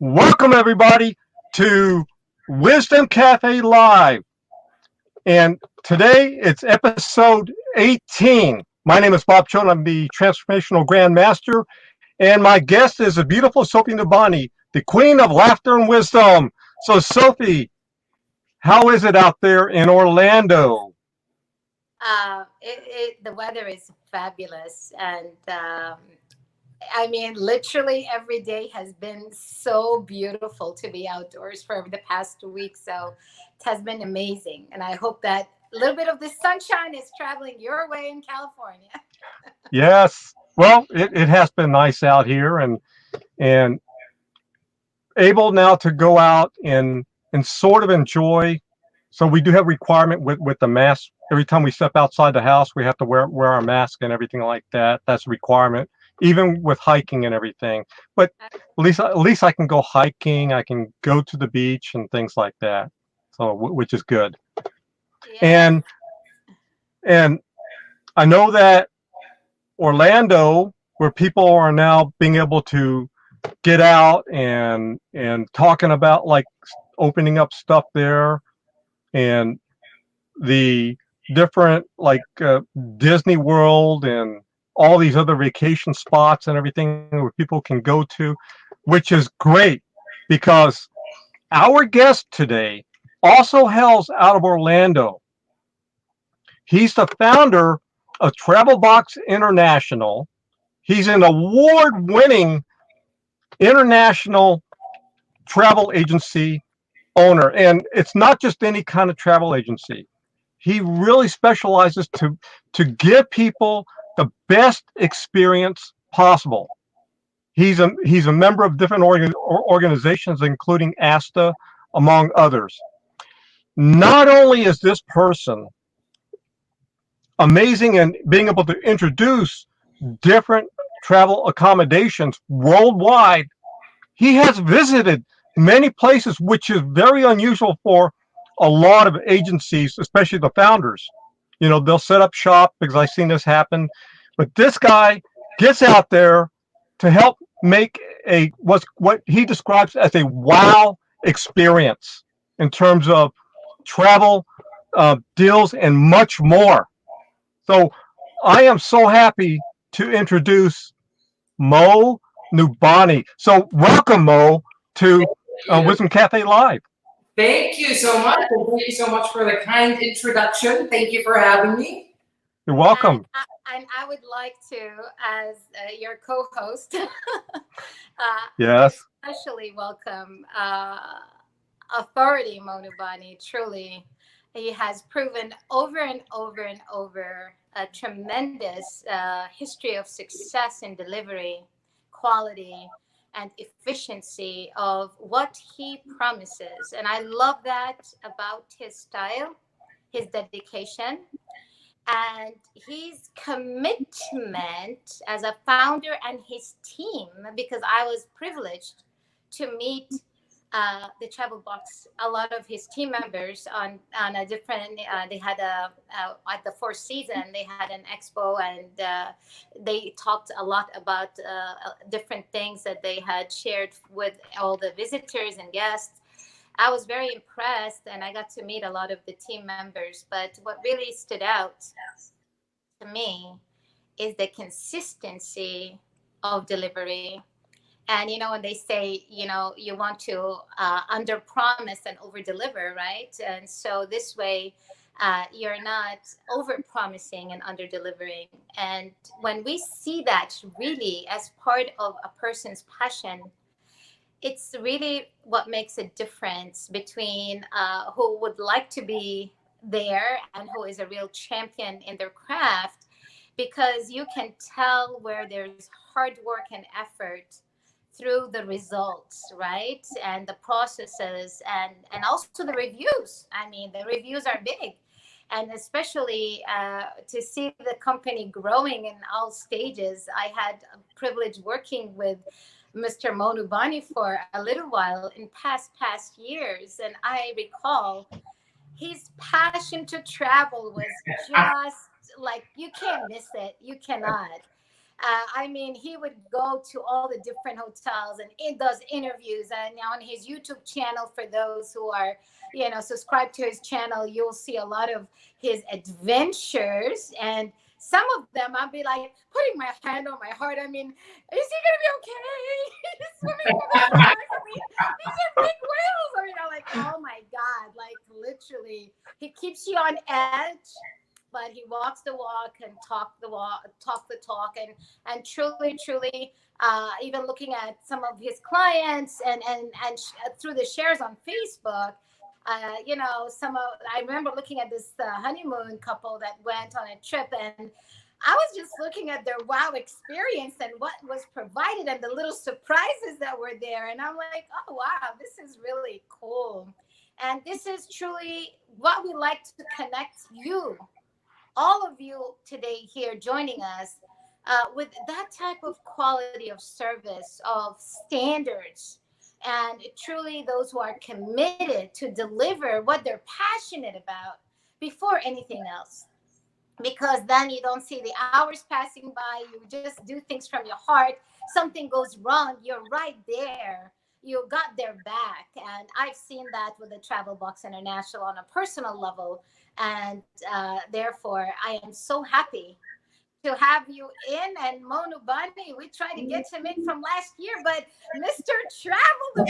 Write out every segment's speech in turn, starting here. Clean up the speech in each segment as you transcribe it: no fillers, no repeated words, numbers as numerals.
Welcome, everybody, to Wisdom Cafe Live. And today it's episode 18. My name is Bob Choat. I'm the Transformational Grandmaster. And my guest is the beautiful Sofie Nubani, the Queen of Laughter and Wisdom. So, Sofie, how is it out there in Orlando? The weather is fabulous, and I mean, literally every day has been so beautiful to be outdoors for the past 2 weeks. So it has been amazing, and I hope that a little bit of the sunshine is traveling your way in California. Yes. Well, it has been nice out here and able now to go out and sort of enjoy. So we do have requirement with the mask. Every time we step outside the house, we have to wear our mask and everything like that. That's a requirement, even with hiking and everything. But at least I can go hiking. I can go to the beach and things like that. So which is good. Yes. And and I know that Orlando, where people are now being able to get out and talking about like opening up stuff there and the different like Disney World and all these other vacation spots and everything where people can go to, which is great because our guest today also hails out of Orlando. He's the founder of Travel Box International. He's an award-winning international travel agency owner, and it's not just any kind of travel agency. He really specializes to give people the best experience possible. He's a member of different organizations, including ASTA, among others. Not only is this person amazing in being able to introduce different travel accommodations worldwide, he has visited many places, which is very unusual for a lot of agencies, especially the founders. You know, they'll set up shop because I've seen this happen, but this guy gets out there to help make a what he describes as a wow experience in terms of travel deals and much more. So I am so happy to introduce Mo Noubani. So welcome, Mo, to You. Wisdom Cafe Live. Thank you so much. Yeah. And thank you so much for the kind introduction. Thank you for having me. You're And welcome. I would like to, as your co-host, Yes. especially welcome authority Mo Noubani. Truly, he has proven over and over and over a tremendous history of success in delivery, quality, and efficiency of what he promises. And I love that about his style, his dedication, and his commitment as a founder and his team, because I was privileged to meet the travel box, a lot of his team members on a different they had at the fourth season they had an expo, and they talked a lot about different things that they had shared with all the visitors and guests. I was very impressed, and I got to meet a lot of the team members. But what really stood out to me is the consistency of delivery. And when they say, you want to under promise and over deliver, right? And so this way, you're not over promising and under delivering. And when we see that really as part of a person's passion, it's really what makes a difference between who would like to be there and who is a real champion in their craft, because you can tell where there's hard work and effort through the results, right? And the processes, and also the reviews. I mean, the reviews are big, and especially to see the company growing in all stages. I had a privilege working with Mr. Mo Noubani for a little while in past years, and I recall his passion to travel was just like, you can't miss it. You cannot. I mean, he would go to all the different hotels and it does interviews. And on his YouTube channel, for those who are, subscribe to his channel, you'll see a lot of his adventures. And some of them, I'll be like putting my hand on my heart. I mean, is he gonna be okay? He's swimming with the sharks. I mean, these are big whales. I mean, I'm like, oh my God, like literally, he keeps you on edge, but he walks the walk and talk the talk, and truly, even looking at some of his clients and through the shares on Facebook. I remember looking at this honeymoon couple that went on a trip, and I was just looking at their wow experience and what was provided and the little surprises that were there. And I'm like, oh, wow, this is really cool. And this is truly what we like to connect you, all of you today here joining us, with that type of quality of service, of standards, and truly those who are committed to deliver what they're passionate about before anything else. Because then you don't see the hours passing by, you just do things from your heart. Something goes wrong, you're right there. You got their back. And I've seen that with the Travel Box International on a personal level. And therefore, I am so happy to have you in. And Mo Noubani, we tried to get him in from last year, but Mr. Travel, the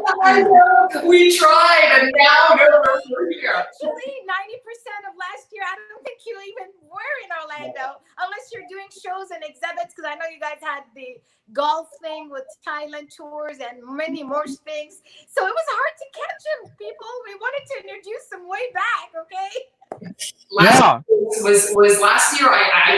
world We tried, and now we're here. Actually, 90% of last year, I don't think you even were in Orlando, unless you're doing shows and exhibits, because I know you guys had the golf thing with Thailand tours and many more things. So it was hard to catch him, people. We wanted to introduce him way back, okay? Was last year.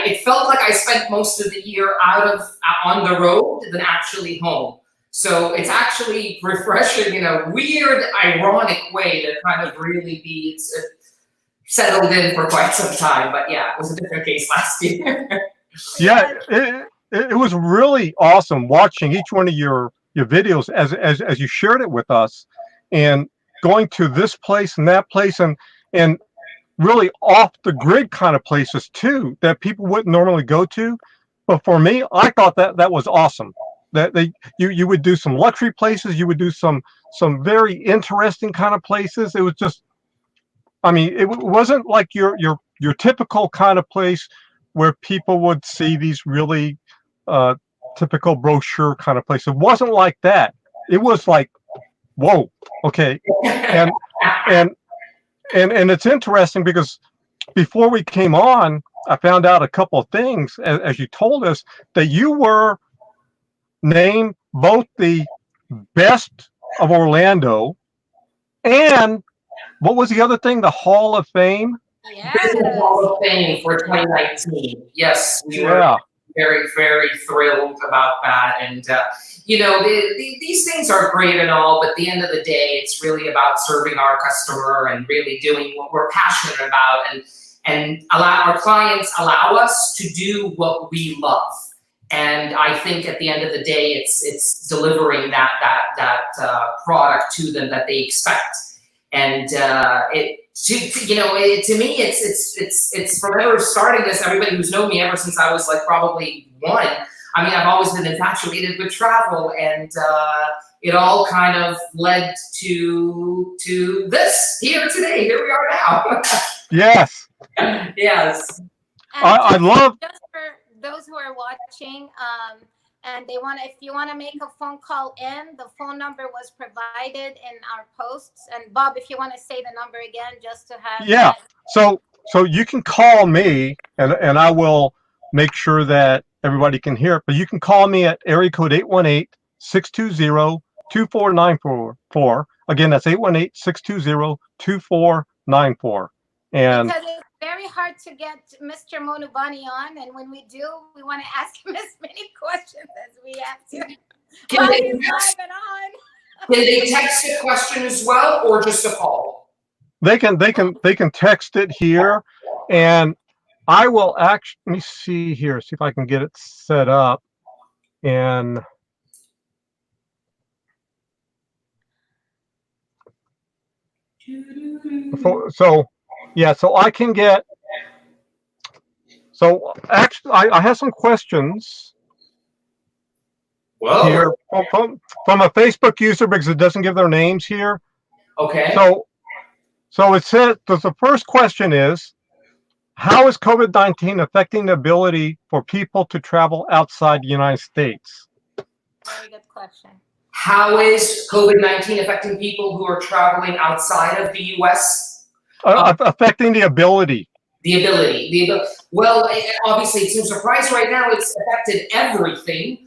It felt like I spent most of the year on the road than actually home. So it's actually refreshing in a weird, ironic way to kind of really be settled in for quite some time. But yeah, it was a different case last year. Yeah, it was really awesome watching each one of your videos as you shared it with us, and going to this place and that place, and really off the grid kind of places too that people wouldn't normally go to. But for me, I thought that was awesome. That you would do some luxury places, you would do some very interesting kind of places. It was just, I mean, it wasn't like your typical kind of place where people would see these really typical brochure kind of place. It wasn't like that. It was like, whoa, okay, and it's interesting because before we came on, I found out a couple of things as you told us that you were named both the best of Orlando and what was the other thing? The Hall of Fame? Yes. Business Hall of Fame for 2019. Yes, we were very, very thrilled about that. And, these things are great and all, but at the end of the day, it's really about serving our customer and really doing what we're passionate about, and our clients allow us to do what we love. And I think at the end of the day, it's delivering that product to them that they expect. And to me, it's forever starting this. Everybody who's known me ever since I was like probably one. I mean, I've always been infatuated with travel, and it all kind of led to this here today. Here we are now. Yes. Yes. I love. Just for those who are watching, and if you want to make a phone call in, the phone number was provided in our posts. And Bob, if you want to say the number again, just to have. Yeah. So you can call me, and I will make sure that everybody can hear it. But you can call me at area code 818-620-2494. Again, that's 818-620-2494. And because it's very hard to get Mr. Mo Noubani on, and when we do, we want to ask him as many questions as we have to. While he's live and on. Can they text a question as well, or just a call? They can text it here, and I will actually, let me see here, see if I can get it set up. And so I can get, So actually, I have some questions Whoa. here from a Facebook user because it doesn't give their names here. Okay. So it says the first question is, how is COVID-19 affecting the ability for people to travel outside the United States? Very good question. How is COVID-19 affecting people who are traveling outside of the U.S.? Affecting the ability. The ability. Well, obviously, it's no surprise right now. It's affected everything.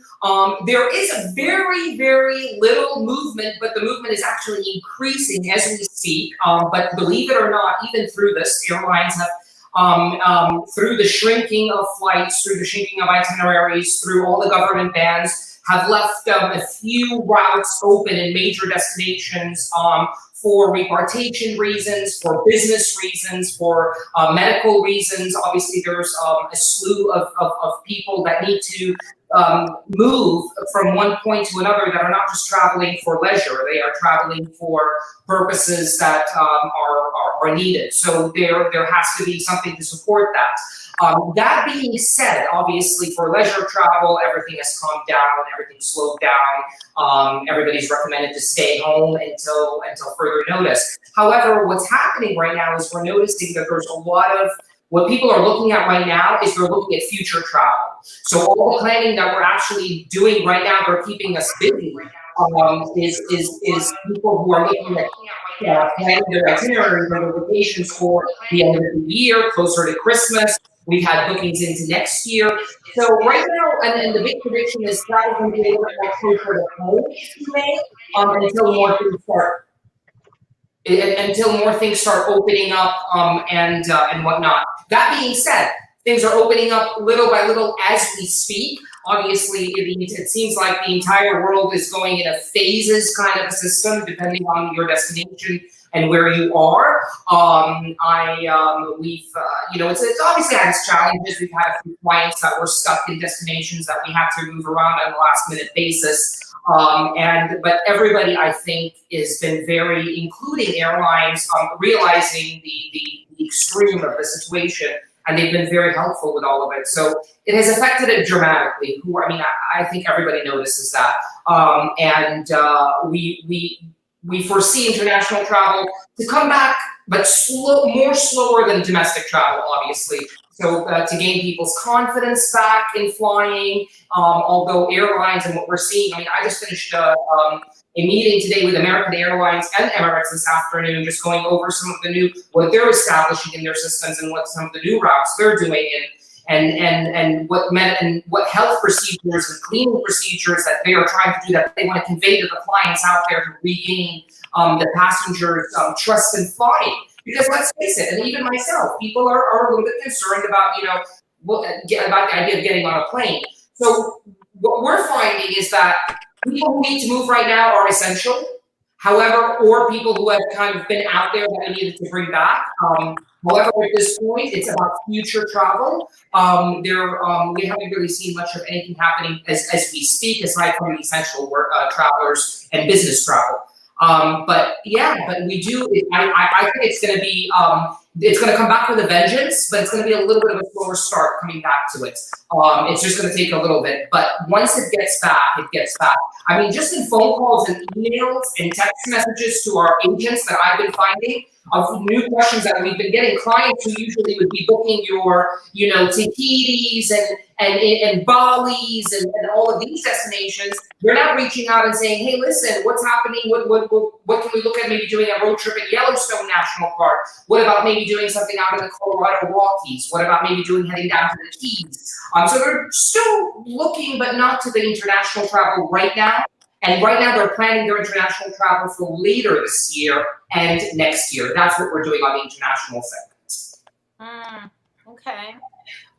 There is a very, very little movement, but the movement is actually increasing as we speak. But believe it or not, even through this, airlines have, through the shrinking of flights, through the shrinking of itineraries, through all the government bans, have left a few routes open in major destinations for repatriation reasons, for business reasons, for medical reasons. Obviously, there's a slew of people that need to move from one point to another that are not just traveling for leisure. They are traveling for purposes that are needed. So there has to be something to support that. That being said, obviously for leisure travel, everything has calmed down, everything's slowed down. Everybody's recommended to stay home until further notice. However, what's happening right now is we're noticing that there's a lot of what people are looking at right now is they're looking at future travel. So all the planning that we're actually doing right now, they're keeping us busy. Is people who are looking at planning their itineraries and their vacations for the end of the year, closer to Christmas. We've had bookings into next year. So right now, and the big prediction is that is going to be a little bit more closer to home in May until more things start opening up and whatnot. That being said, things are opening up little by little as we speak. Obviously, it seems like the entire world is going in a phases kind of a system, depending on your destination and where you are. It's obviously had its challenges. We've had a few clients that were stuck in destinations that we had to move around on a last minute basis. But everybody, I think, has been very, including airlines, realizing the extreme of the situation, and they've been very helpful with all of it. So it has affected it dramatically. I think everybody notices that, we foresee international travel to come back, but more slower than domestic travel, obviously. So to gain people's confidence back in flying, although airlines and what we're seeing, I just finished a meeting today with American Airlines and Emirates this afternoon, just going over some of what they're establishing in their systems and what some of the new routes they're doing and what health procedures and cleaning procedures that they are trying to do that they want to convey to the clients out there to regain the passengers' trust in flying. Because let's face it, and even myself, people are a little bit concerned about about the idea of getting on a plane. So what we're finding is that people who need to move right now are essential. However, or people who have kind of been out there that we needed to bring back. However, at this point, it's about future travel. We haven't really seen much of anything happening as we speak, aside from the essential work travelers and business travel. But we do. I think it's going to be. It's going to come back with a vengeance, but it's going to be a little bit of a slower start coming back to it. It's just going to take a little bit, but once it gets back, it gets back. Just in phone calls and emails and text messages to our agents that I've been finding of new questions that we've been getting, clients who usually would be booking your, Tahitis and Bali's and all of these destinations, they're now reaching out and saying, hey, listen, what's happening? What can we look at maybe doing a road trip at Yellowstone National Park? What about maybe doing something out in the Colorado Rockies? What about maybe heading down to the Keys? So they're still looking, but not to the international travel right now. And right now they're planning their international travel for later this year and next year. That's what we're doing on the international segment. Okay.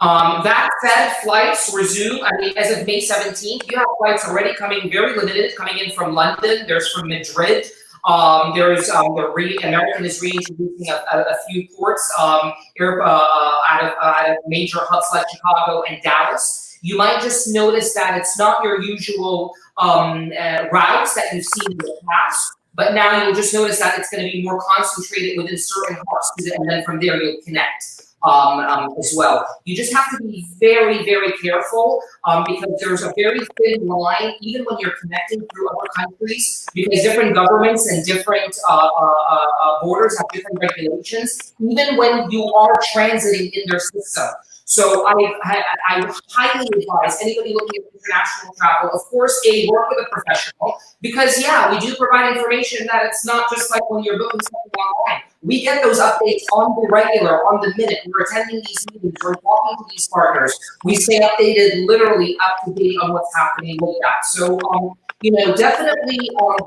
That said, flights resume. As of May 17th, you have flights already coming, very limited, coming in from London. There's from Madrid. American is reintroducing a few ports out of major hubs like Chicago and Dallas. You might just notice that it's not your usual routes that you've seen in the past. But now you'll just notice that it's going to be more concentrated within certain hubs, and then from there you'll connect. As well. You just have to be very, very careful because there's a very thin line, even when you're connecting through other countries, because different governments and different borders have different regulations, even when you are transiting in their system. So I highly advise anybody looking at international travel, of course, work with a professional, because yeah, we do provide information that it's not just like when you're booking something online. We get those updates on the regular, on the minute. We're attending these meetings, we're talking to these partners. We stay updated, literally up to date on what's happening with that. So, you know, definitely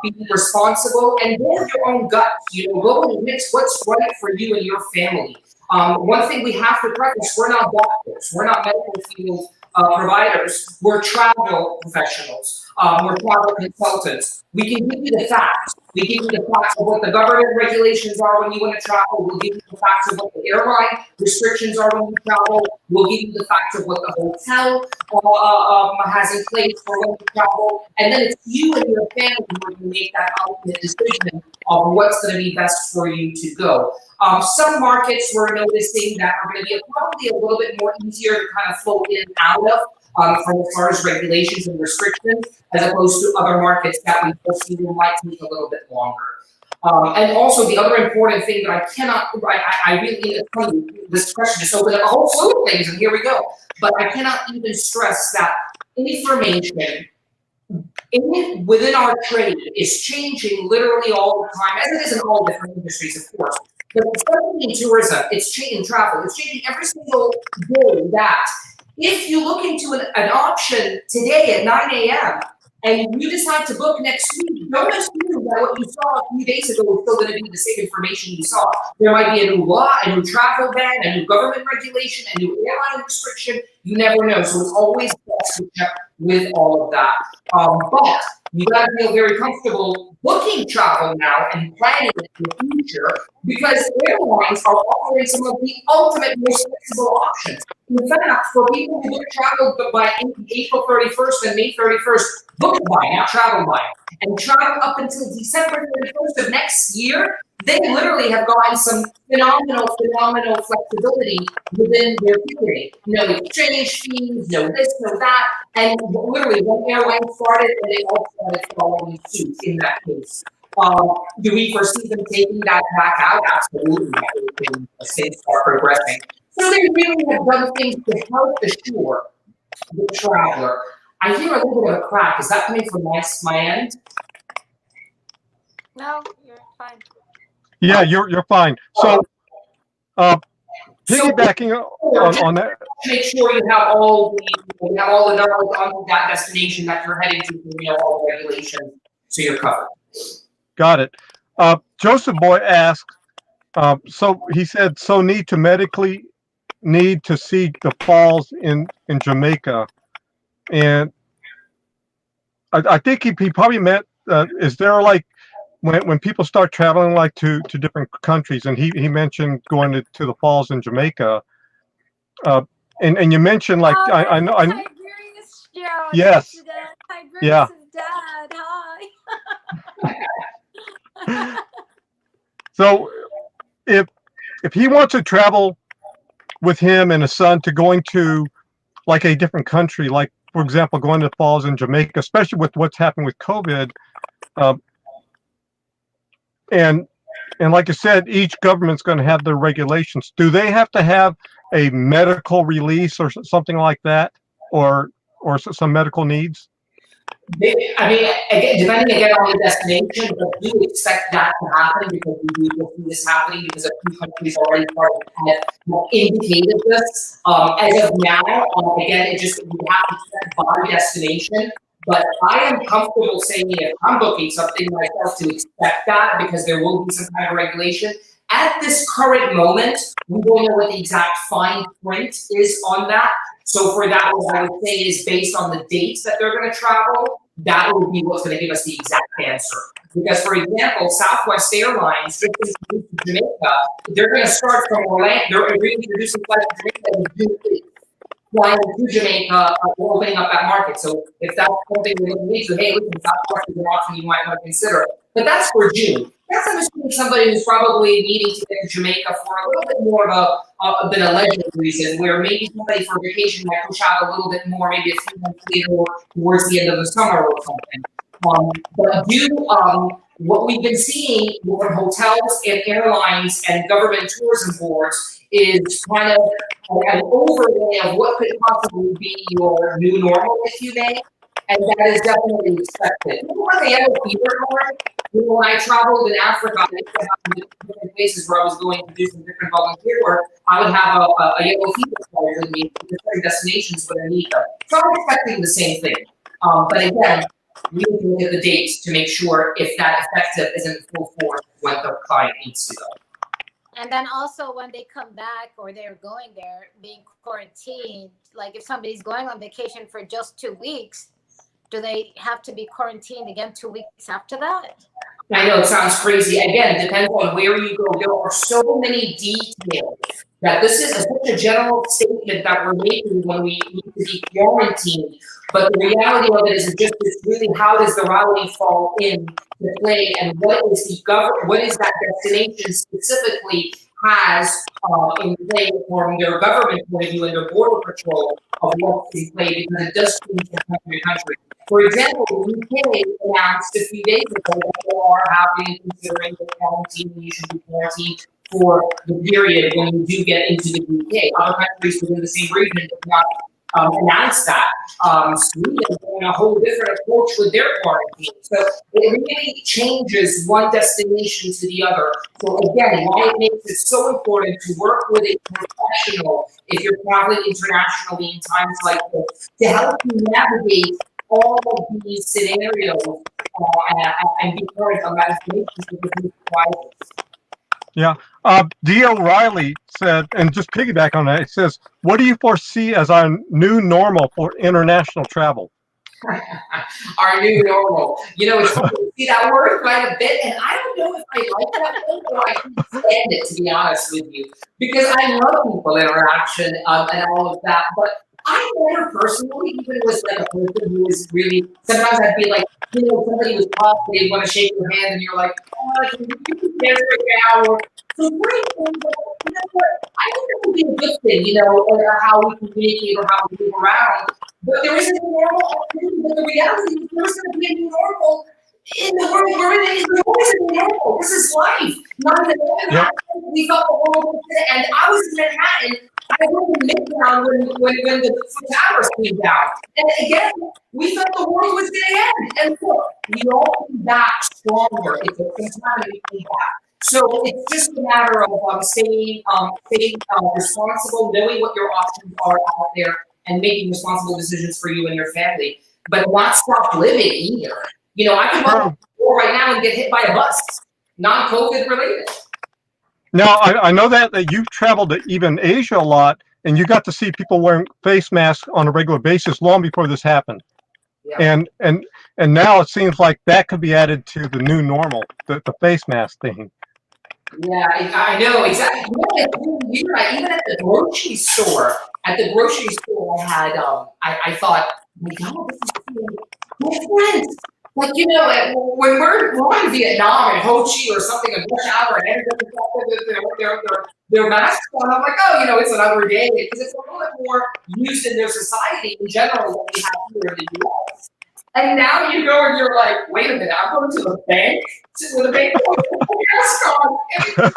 be responsible and go with your own gut. You know, go and mix what's right for you and your family. One thing we have to preface, we're not doctors, we're not medical field providers, we're travel professionals, we're travel consultants. We can give you the facts. We give you the facts of what the government regulations are when you want to travel. We'll give you the facts of what the airline restrictions are when you travel. We'll give you the facts of what the hotel has in place for when you travel. And then it's you and your family who are going to make that ultimate decision of what's going to be best for you to go. Some markets we're noticing that are going to be probably a little bit more easier to kind of flow in and out of from as far as regulations and restrictions, as opposed to other markets that we foresee might take a little bit longer. And also the other important thing that I really, this question just opened up a whole slew of things, and here we go. But I cannot even stress that information within our trade is changing literally all the time, as it is in all different industries, of course. But especially in tourism, it's changing travel. It's changing every single day. That if you look into an option today at 9 a.m. and you decide to book next week, don't assume that what you saw a few days ago is still going to be the same information you saw. There might be a new law, a new travel ban, a new government regulation, a new airline restriction. You never know. So it's always best to check with all of that. But you got to feel very comfortable booking travel now and planning it in the future, because airlines are offering some of the ultimate most flexible options. In fact, for people who book travel by April 31st and May 31st, book by, not travel by, and travel up until December 31st of next year, they literally have gotten some phenomenal flexibility within their period. No exchange fees, no this, no that, and literally one airline started and they all started following suit in that case. Do we foresee them taking that back out? Absolutely, as things start progressing. So they really have done things to help assure the traveler. I hear a little bit of a crack. Is that coming from my end? No, you're fine. Yeah, you're fine. So, piggybacking on that, make sure you have all the knowledge on that destination that you're heading to, you know, all the regulations, so you're covered. Got it. Joseph Boy asked, so he said, so need to see the falls in Jamaica, and I think he probably meant, is there like, when people start traveling like to different countries, and he mentioned going to the falls in Jamaica, and you mentioned like I know Tiberius Joe. Yes. Tiberius' Yeah. dad. Hi. So if he wants to travel with him and his son to going to like a different country, like for example going to the falls in Jamaica, especially with what's happened with COVID, and like I said, each government's going to have their regulations. Do they have to have a medical release or something like that, or some medical needs? I mean, again, depending again on the destination, but we do expect that to happen because we do see this happening because a few countries already have indicated this. As of now, again, it just we have to check by destination. But I am comfortable saying if I'm booking something myself to expect that because there will be some kind of regulation. At this current moment, we don't know what the exact fine print is on that. So for that, what I would say is based on the dates that they're going to travel, that would be what's going to give us the exact answer. Because for example, Southwest Airlines, just introduced to Jamaica, they're going to start from Orlando, they're reintroducing flights to Jamaica in June 8th. flying to Jamaica, opening up that market. So if that's something you're looking into, hey, listen, South Florida is an option you might want to consider. But that's for June. That's I'm assuming somebody who's probably needing to get to Jamaica for a little bit more of than a leisure reason, where maybe somebody for vacation might push out a little bit more, maybe a few months later or towards the end of the summer or something. What we've been seeing with hotels and airlines and government tourism boards is kind of an overlay of what could possibly be your new normal, if you may, and that is definitely expected. You know, like the yellow fever card, you know, when I traveled in Africa, I used to have different places where I was going to do some different volunteer work, I would have a yellow fever card with me to different destinations when I need them. So I'm expecting the same thing. But again, we need to look at the dates to make sure if that effective is in full force when the client needs to go. And then also when they come back or they're going there, being quarantined, like if somebody's going on vacation for just 2 weeks, do they have to be quarantined again 2 weeks after that? I know it sounds crazy. Again, it depends on where you go. There are so many details that this is such a general statement that we're making when we need to be quarantined. But the reality of it is just this really how does the routing fall in to play and what is that destination specifically has in play from their government point of view and their border patrol of what's in play because it does change from country to country. For example, the UK announced a few days ago that they are having considering the quarantine, you should be quarantined for the period when you do get into the UK. Other countries within the same region have not announced that. Sweden is doing a whole different approach with their quarantine. So it really changes one destination to the other. So again, why it makes it so important to work with a professional if you're traveling internationally in times like this to help you navigate all of these scenarios and be current on that information. Yeah. D. O'Reilly said, and just piggyback on that, it says, what do you foresee as our new normal for international travel? Our new normal. You know, it's funny to see that word quite a bit, and I don't know if I like that word or I can stand it, to be honest with you, because I love people interaction and all of that, but I never personally, even was like a person who was really, sometimes I'd be like, you know, somebody was talking, they want to shake your hand, and you're like, oh, can you do this right now? Or, so great, you know what, I think that would be a good thing, you know, or how we communicate or how we move around. But there isn't a normal opportunity. But the reality is there's going to be a new normal in the world we're in. There's always a new normal. This is life. 9/11, we thought the world was going to end. I was in Manhattan. I was in Midtown when the towers came down. And again, we thought the world was going to end. And look, we all came back stronger. It took some time to come back. So it's just a matter of staying responsible, knowing what your options are out there, and making responsible decisions for you and your family, but not stop living either. You know, I could go right now and get hit by a bus, non-COVID related. Now, I know that you've traveled to even Asia a lot, and you got to see people wearing face masks on a regular basis long before this happened. Yeah. And now it seems like that could be added to the new normal, the face mask thing. Yeah, I know exactly. You know, it's really weird. Even at the grocery store, I had I thought, my God, this is different. Like, you know, when we're in Vietnam and Ho Chi or something, a bush hour, and everybody's got their masks on, I'm like, oh, you know, it's another day because it's a little bit more used in their society in general than we have here in the U.S. And now you go and you're like, wait a minute, I'm going to the bank with a bank mask on.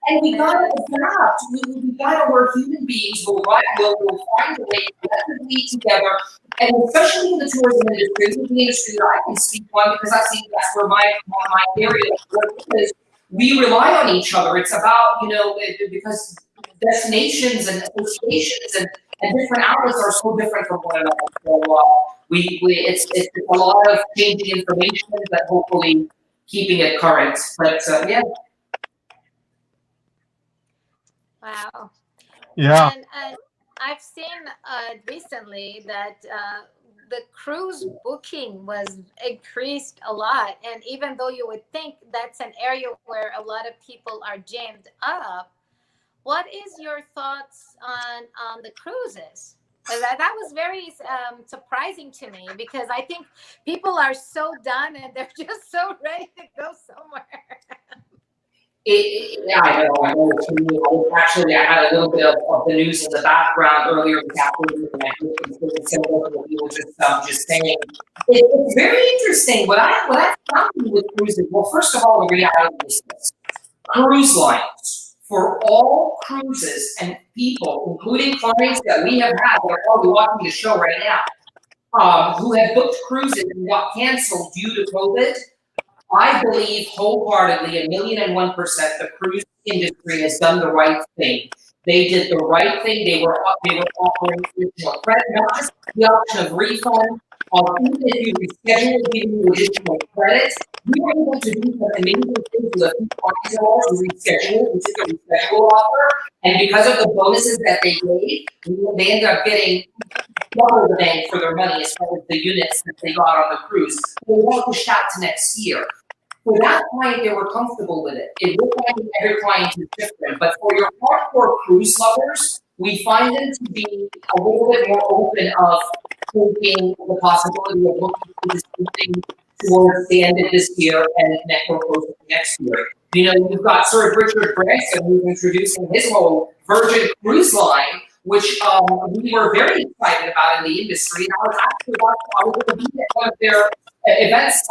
And we gotta adapt. We gotta work. Human beings will find a way collectively together. And especially in the tourism industry, this is the industry that I can speak on because I see that's where my area is. We rely on each other. It's about, you know, because destinations and associations and different outlets are so different from one another. So it's a lot of changing information, but hopefully keeping it current. But yeah. Wow. Yeah. And I've seen recently that the cruise booking was increased a lot. And even though you would think that's an area where a lot of people are jammed up, what is your thoughts on the cruises? That was very surprising to me, because I think people are so done and they're just so ready to go somewhere. Yeah, I know. To me, actually, I had a little bit of the news in the background earlier this afternoon, and I heard some of what you were just saying. It's very interesting. What I found with cruises. Well, first of all, the reality is this: cruise lines, for all cruises and people, including clients that we have had that are probably watching the show right now, who have booked cruises and got canceled due to COVID. I believe wholeheartedly, 1,000,001%, the cruise industry has done the right thing. They did the right thing. They were offering additional credit, not just the option of refund, even if you reschedule, giving you additional credits. We were able to do some amazing things with a few clients of ours who rescheduled, which is a reschedule offer, and because of the bonuses that they gave, they ended up getting double the bang for their money as far as the units that they got on the cruise. They won't push out to next year. For that client, they were comfortable with it. It looks like every client is different, but for your hardcore cruise lovers, we find them to be a little bit more open of thinking the possibility of looking for this thing towards the end of this year and next year. You know, you've got Sir Richard Branson, who's introducing his whole Virgin Cruise Line, which we were very excited about in the industry. And I was actually I was going to be at one of their events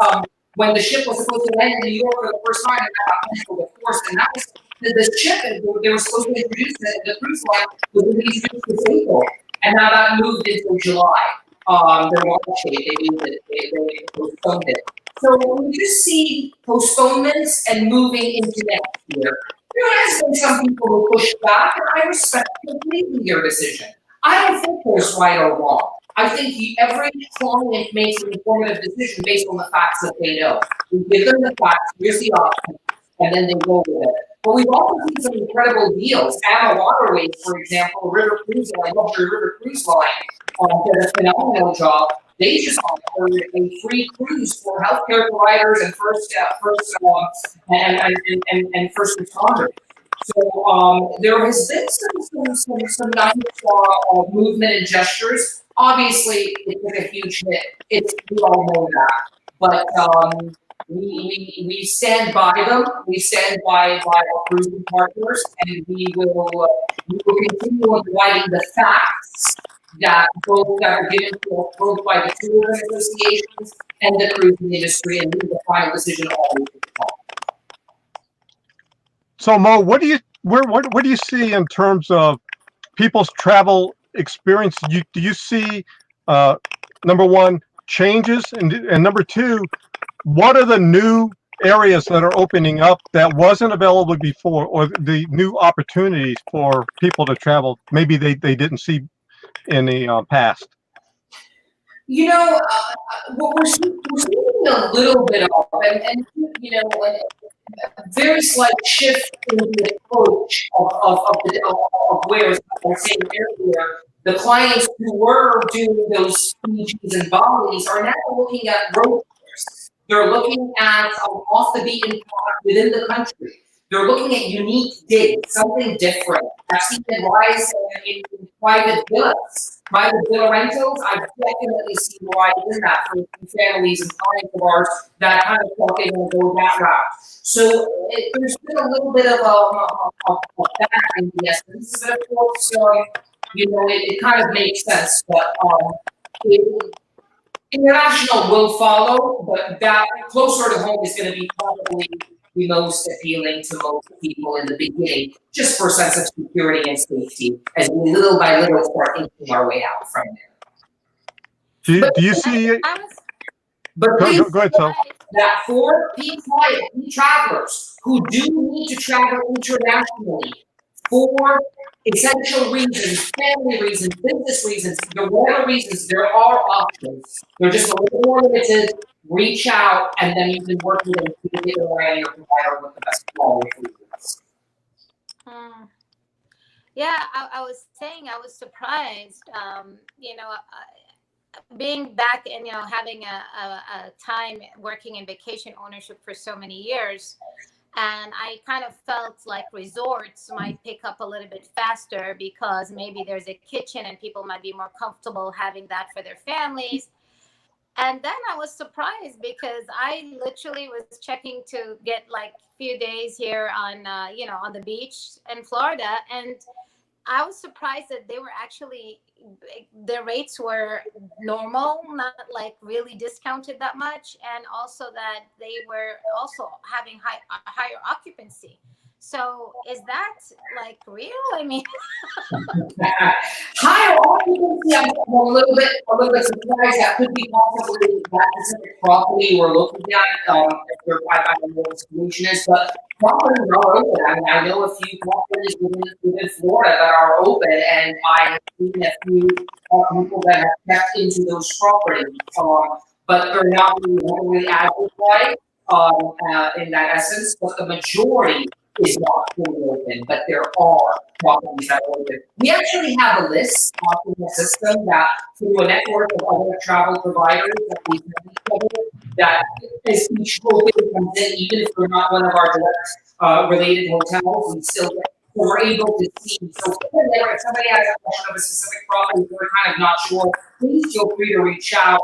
when the ship was supposed to land in New York for the first time, and that got canceled, of course. And that was the ship that they were supposed to introduce, the cruise line was introduced this April, and now that moved into July. Their launch date, they postponed it. So we just see postponements and moving into next year. There has been some people who push back, and I respect completely your decision. I don't think there's right or wrong. I think every client makes an informative decision based on the facts that they know. We give them the facts, here's the option, and then they go with it. But we've also seen some incredible deals. Ama Waterways, for example, River Cruise Line, Luxury River Cruise Line, did a phenomenal job. They just offered a free cruise for healthcare providers and first responders. So there has been some nice movement and gestures. Obviously, it took a huge hit. We all know that, but we stand by them. We stand by our cruising partners, and we will continue providing the facts that are given to us both by the tourism associations and the cruising industry, and leave the final decision always to the call. So Mo, what do you see in terms of people's travel experience? Do you see number one, changes, and number two, what are the new areas that are opening up that wasn't available before, or the new opportunities for people to travel maybe they didn't see in the past? You know, what we're seeing a little bit of, and you know, a very slight shift in the approach of where, as I was saying earlier, the clients who were doing those Fijis and Balis are now looking at road trips. They're looking at off the beaten path within the country. They're looking at unique digs, something different. I've seen the rise in private villas, private villa rentals. I've definitely seen the rise in that for families and clients of ours that kind of thought they were going to go that route. So there's been a little bit of that in the essence, but of course, you know, it kind of makes sense. But international will follow, but that closer to home is going to be probably the most appealing to most people in the beginning, just for a sense of security and safety, as we little by little start inching our way out from there. Do you see? But go ahead, so. That for travelers who do need to travel internationally for essential reasons, family reasons, business reasons, whatever reasons, there are options. They're just a little more limited. Reach out, and then you can work with them to get around your provider with the best quality foods. Yeah, I was saying I was surprised. You know, being back and, you know, having a time working in vacation ownership for so many years, And I kind of felt like resorts might pick up a little bit faster because maybe there's a kitchen and people might be more comfortable having that for their families. And then I was surprised because I literally was checking to get like few days here on on the beach in Florida, and I was surprised that they were actually the rates were normal, not like really discounted that much, and also that they were also having higher occupancy. So is that like real? I mean, Higher occupancy, I'm a little bit surprised. That could be possibly that specific property we're looking at. If we're, I don't know what the solution is, but properties are open. I mean, I know a few properties within Florida that are open, and I have seen a few people that have checked into those properties, but they're not really heavily advertised in that essence. But the majority is not fully open, but there are properties that are open. We actually have a list in the system that through a network of other travel providers that we send each other, that as each open comes in, even if we're not one of our direct related hotels, we still get, so we're able to see. So if somebody has a question of a specific property, we're kind of not sure, please feel free to reach out.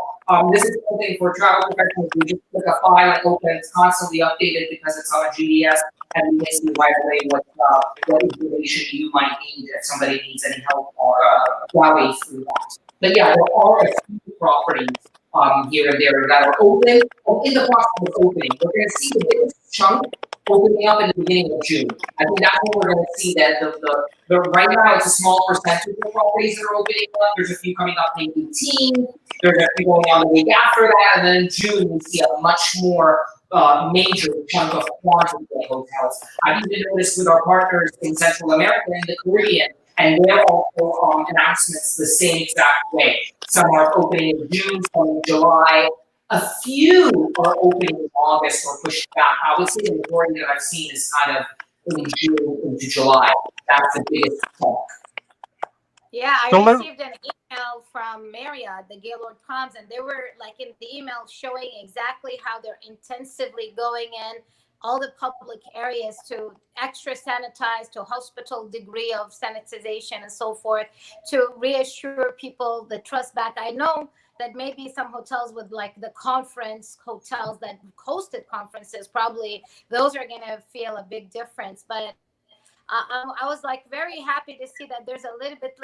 This is something for travel professionals. We just click a file and open. It's constantly updated because it's on a GDS, and we can see right away what information you might need if somebody needs any help or plowing through that. But yeah, there are a few properties here and there that are open or in the process of opening. We're going to see the biggest chunk opening up in the beginning of June. I think that's when we're going to see that the right now it's a small percentage of properties that are opening up. There's a few coming up May 18. There's a few going on the week after that, and then in June we see a much more major chunk of quantity of hotels. I've even noticed with our partners in Central America and the Caribbean, and they're also announcements the same exact way. Some are opening in June, some in July. A few are opening in August or pushing back. I would say the majority that I've seen is kind of in June into July. That's the biggest talk. yeah, I So received an email from Marriott, the Gaylord Palms, and they were like in the email showing exactly how they're intensively going in all the public areas to extra sanitize to hospital degree of sanitization and so forth to reassure people the trust back. I know that maybe some hotels with like the conference hotels that hosted conferences, probably those are going to feel a big difference. But I was like very happy to see that there's a little bit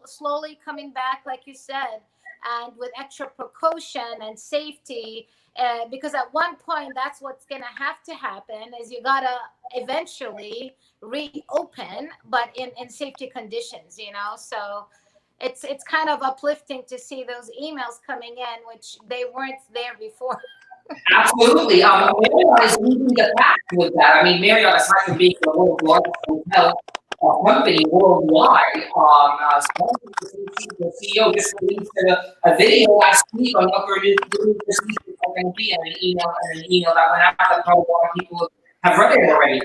slowly coming back, like you said, and with extra precaution and safety. Because at one point, that's what's going to have to happen is you got to eventually reopen, but in safety conditions, So it's kind of uplifting to see those emails coming in, which they weren't there before. Absolutely. Marriott is leading the pack with that. I mean, Marriott, aside from being the world's largest hotel company worldwide, the CEO just released a video last week on what their new procedures are going to be, and an email that went out that probably a lot of people have read it already.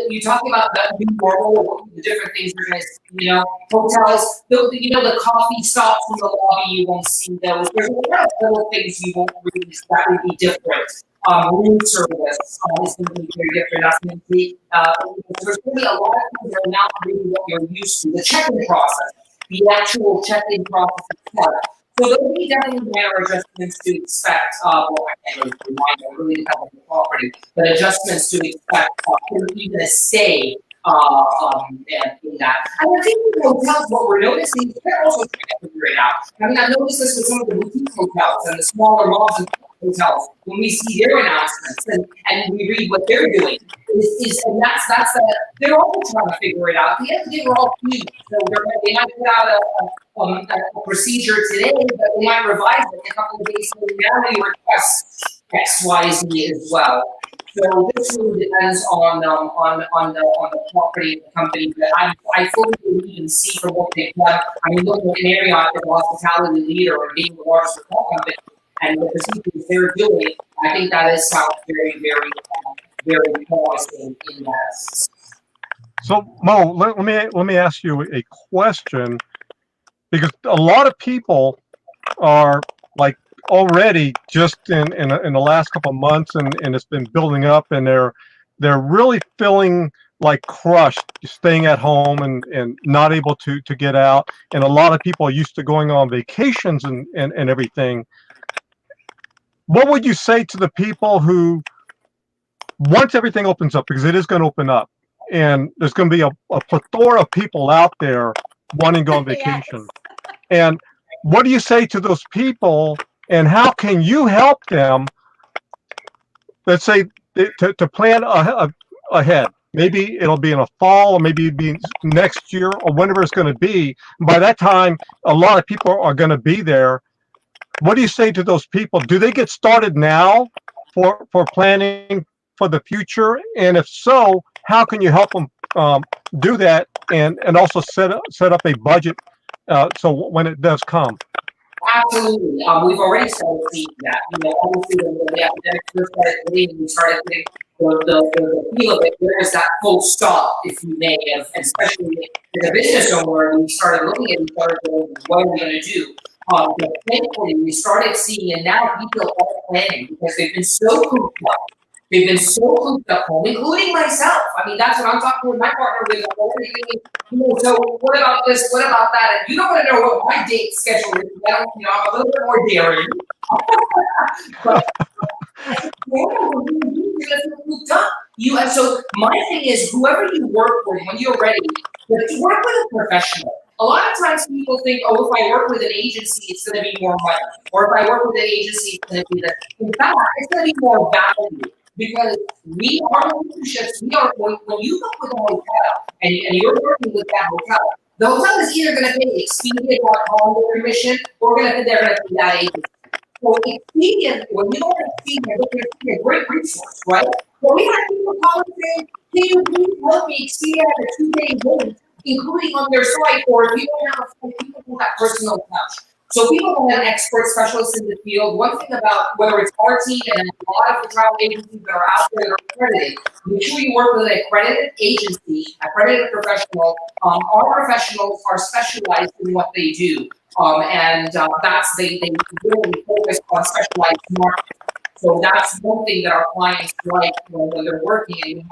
You talk about the new normal, the different things we're going to see, hotels, the coffee stops in the lobby, you won't see those. There's a lot of little things you won't really, that would be different. Room service is going to be very different. That's going to be, there's going to be a lot of things that are not really what you're used to. The check-in process, the actual check-in process itself. So there'll be definitely minor adjustments to expect. Well, I can't really remind you, it really depends on the property, but adjustments to expect even a stay in that. And I think with hotels, what we're noticing is they're also trying to figure it out. I mean, I've noticed this with some of the boutique hotels and the smaller malls and hotels. When we see their announcements and we read what they're doing, and they're all trying to figure it out. At the end of the day, we're all human. So they might put out a procedure today, but they might revise it a couple of days later. Now we request X, Y, Z as well. So this really depends on the property and the company. But I fully believe and see from what they've done. I mean, look at Marriott, the hospitality leader, and being the largest hotel company, and the procedures they're doing. I think that sounds very, very, very promising in that. So Mo, let me ask you a question, because a lot of people are like already just in the last couple of months, and it's been building up, and they're really feeling like crushed, staying at home and not able to get out. And a lot of people are used to going on vacations and everything. What would you say to the people who, once everything opens up, because it is going to open up, and there's going to be a plethora of people out there wanting to go on vacation. Yes. And what do you say to those people, and how can you help them, let's say, to plan ahead? Maybe it'll be in the fall, or maybe it'll be next year, or whenever it's going to be. By that time, a lot of people are going to be there. What do you say to those people? Do they get started now for planning for the future? And if so, how can you help them do that, and also set up a budget so when it does come? Absolutely. We've already started seeing that. Obviously, when the academic first started hitting, we started getting the feel of it. There is that full stop, if you may, and especially as a business owner, we started looking at each other going, what are we going to do? But thankfully, we started seeing, and now people are planning because they've been so cooped up. They've been so cooped up home, including myself. I mean, that's what I'm talking with my partner with. So what about this? What about that? And you don't want to know what my date schedule is. I'm a little bit more daring. But so my thing is, whoever you work with, when you're ready, work with a professional. A lot of times people think, oh, if I work with an agency, it's going to be more money. Or if I work with an agency, it's going to be this. In fact, it's going to be more value. Because our relationships, when you go with a hotel and you're working with that hotel, the hotel is either going to pay Expedia.com commission, or they're going to pay that agency. So Expedia, when you go to Expedia, it's a great resource, right? But we have people calling saying, can you please help me? Expedia has a 2-day wait, including on their site, or if you don't have a site, people who have personal touch. So people who have expert specialists in the field. One thing about whether it's our team and a lot of the travel agencies that are out there that are accredited, make sure you work with an accredited agency, accredited professional. Our professionals are specialized in what they do. That's they really focus on specialized markets. So that's one thing that our clients like when they're working, and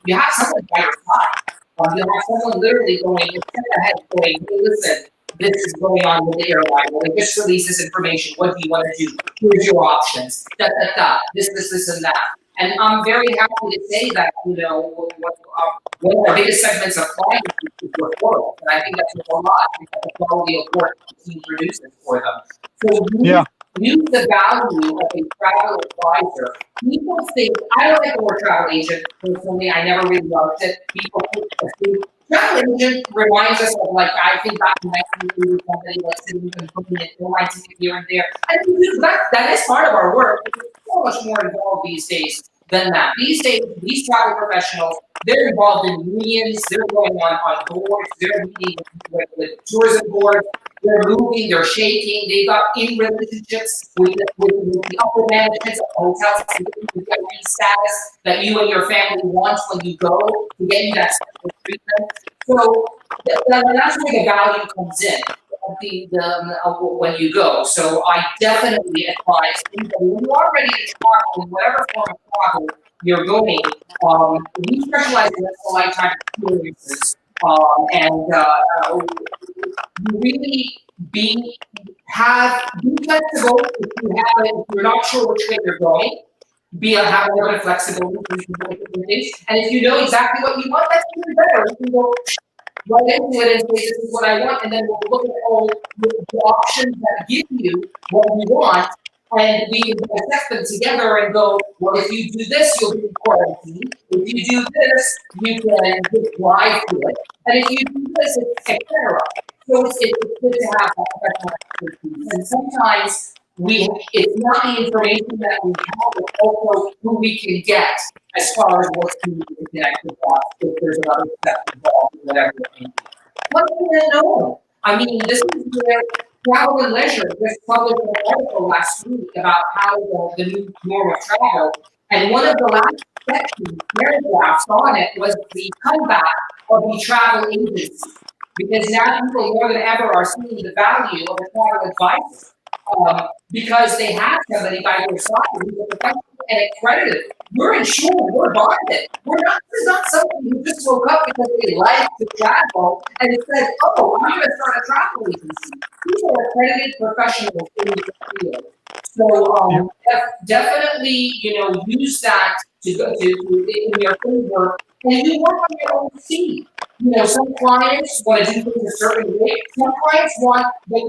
you have someone by your side. You have someone literally going, ahead going, hey, listen, this is going on with the airline. Well, they just released this information. What do you want to do? Here's your options. This, and that. And I'm very happy to say that, one of our biggest segments of clients is referral. And I think that's a lot because the quality of work the team produces for them. So use the value of a travel advisor. People think, I don't like the word travel agent. Personally, I never really loved it. People think travel agent reminds us of, like, I think back in 1980, somebody like sitting and putting an airline ticket here and there. And that is part of our work. It's so much more involved these days than that. These days, these travel professionals, they're involved in unions, they're going on boards, they're meeting with tourism boards, they're moving, they're shaking, they've got in relationships with the upper managements of hotels to get the status that you and your family want when you go, to get you that special treatment. So that's where the value comes in. When you go. So I definitely advise anybody, when you are ready to travel, in whatever form of travel you're going, we specialize in lifetime experiences, and you really be flexible if you're not sure which way you're going. Have a little bit of flexibility, and if you know exactly what you want, that's even better. You can go right into it and say, this is what I want, and then we'll look at all the options that give you what you want, and we can assess them together and go, well, if you do this, you'll be in quarantine. If you do this, you can just drive to it. And if you do this, etc. So it's good to have that professional expertise. And sometimes it's not the information that we have, but also who we can get as far as what's needed to connect with us, if there's another step involved in whatever it may be. What do you know? I mean, this is where Travel and Leisure just published an article last week about how the new norm of travel, and one of the last sections, paragraphs on it, was the comeback of the travel agency. Because now people more than ever are seeing the value of a travel advisor. because they have somebody by their side who's a professional and accredited. We're insured, we're bonded. This is not somebody who just woke up because they like to travel and said, oh, I'm going to start a travel agency. These are accredited professionals in the field. So definitely, use that to go in your favor, and you work on your own feet. Some clients want to do things a certain way. Some clients want the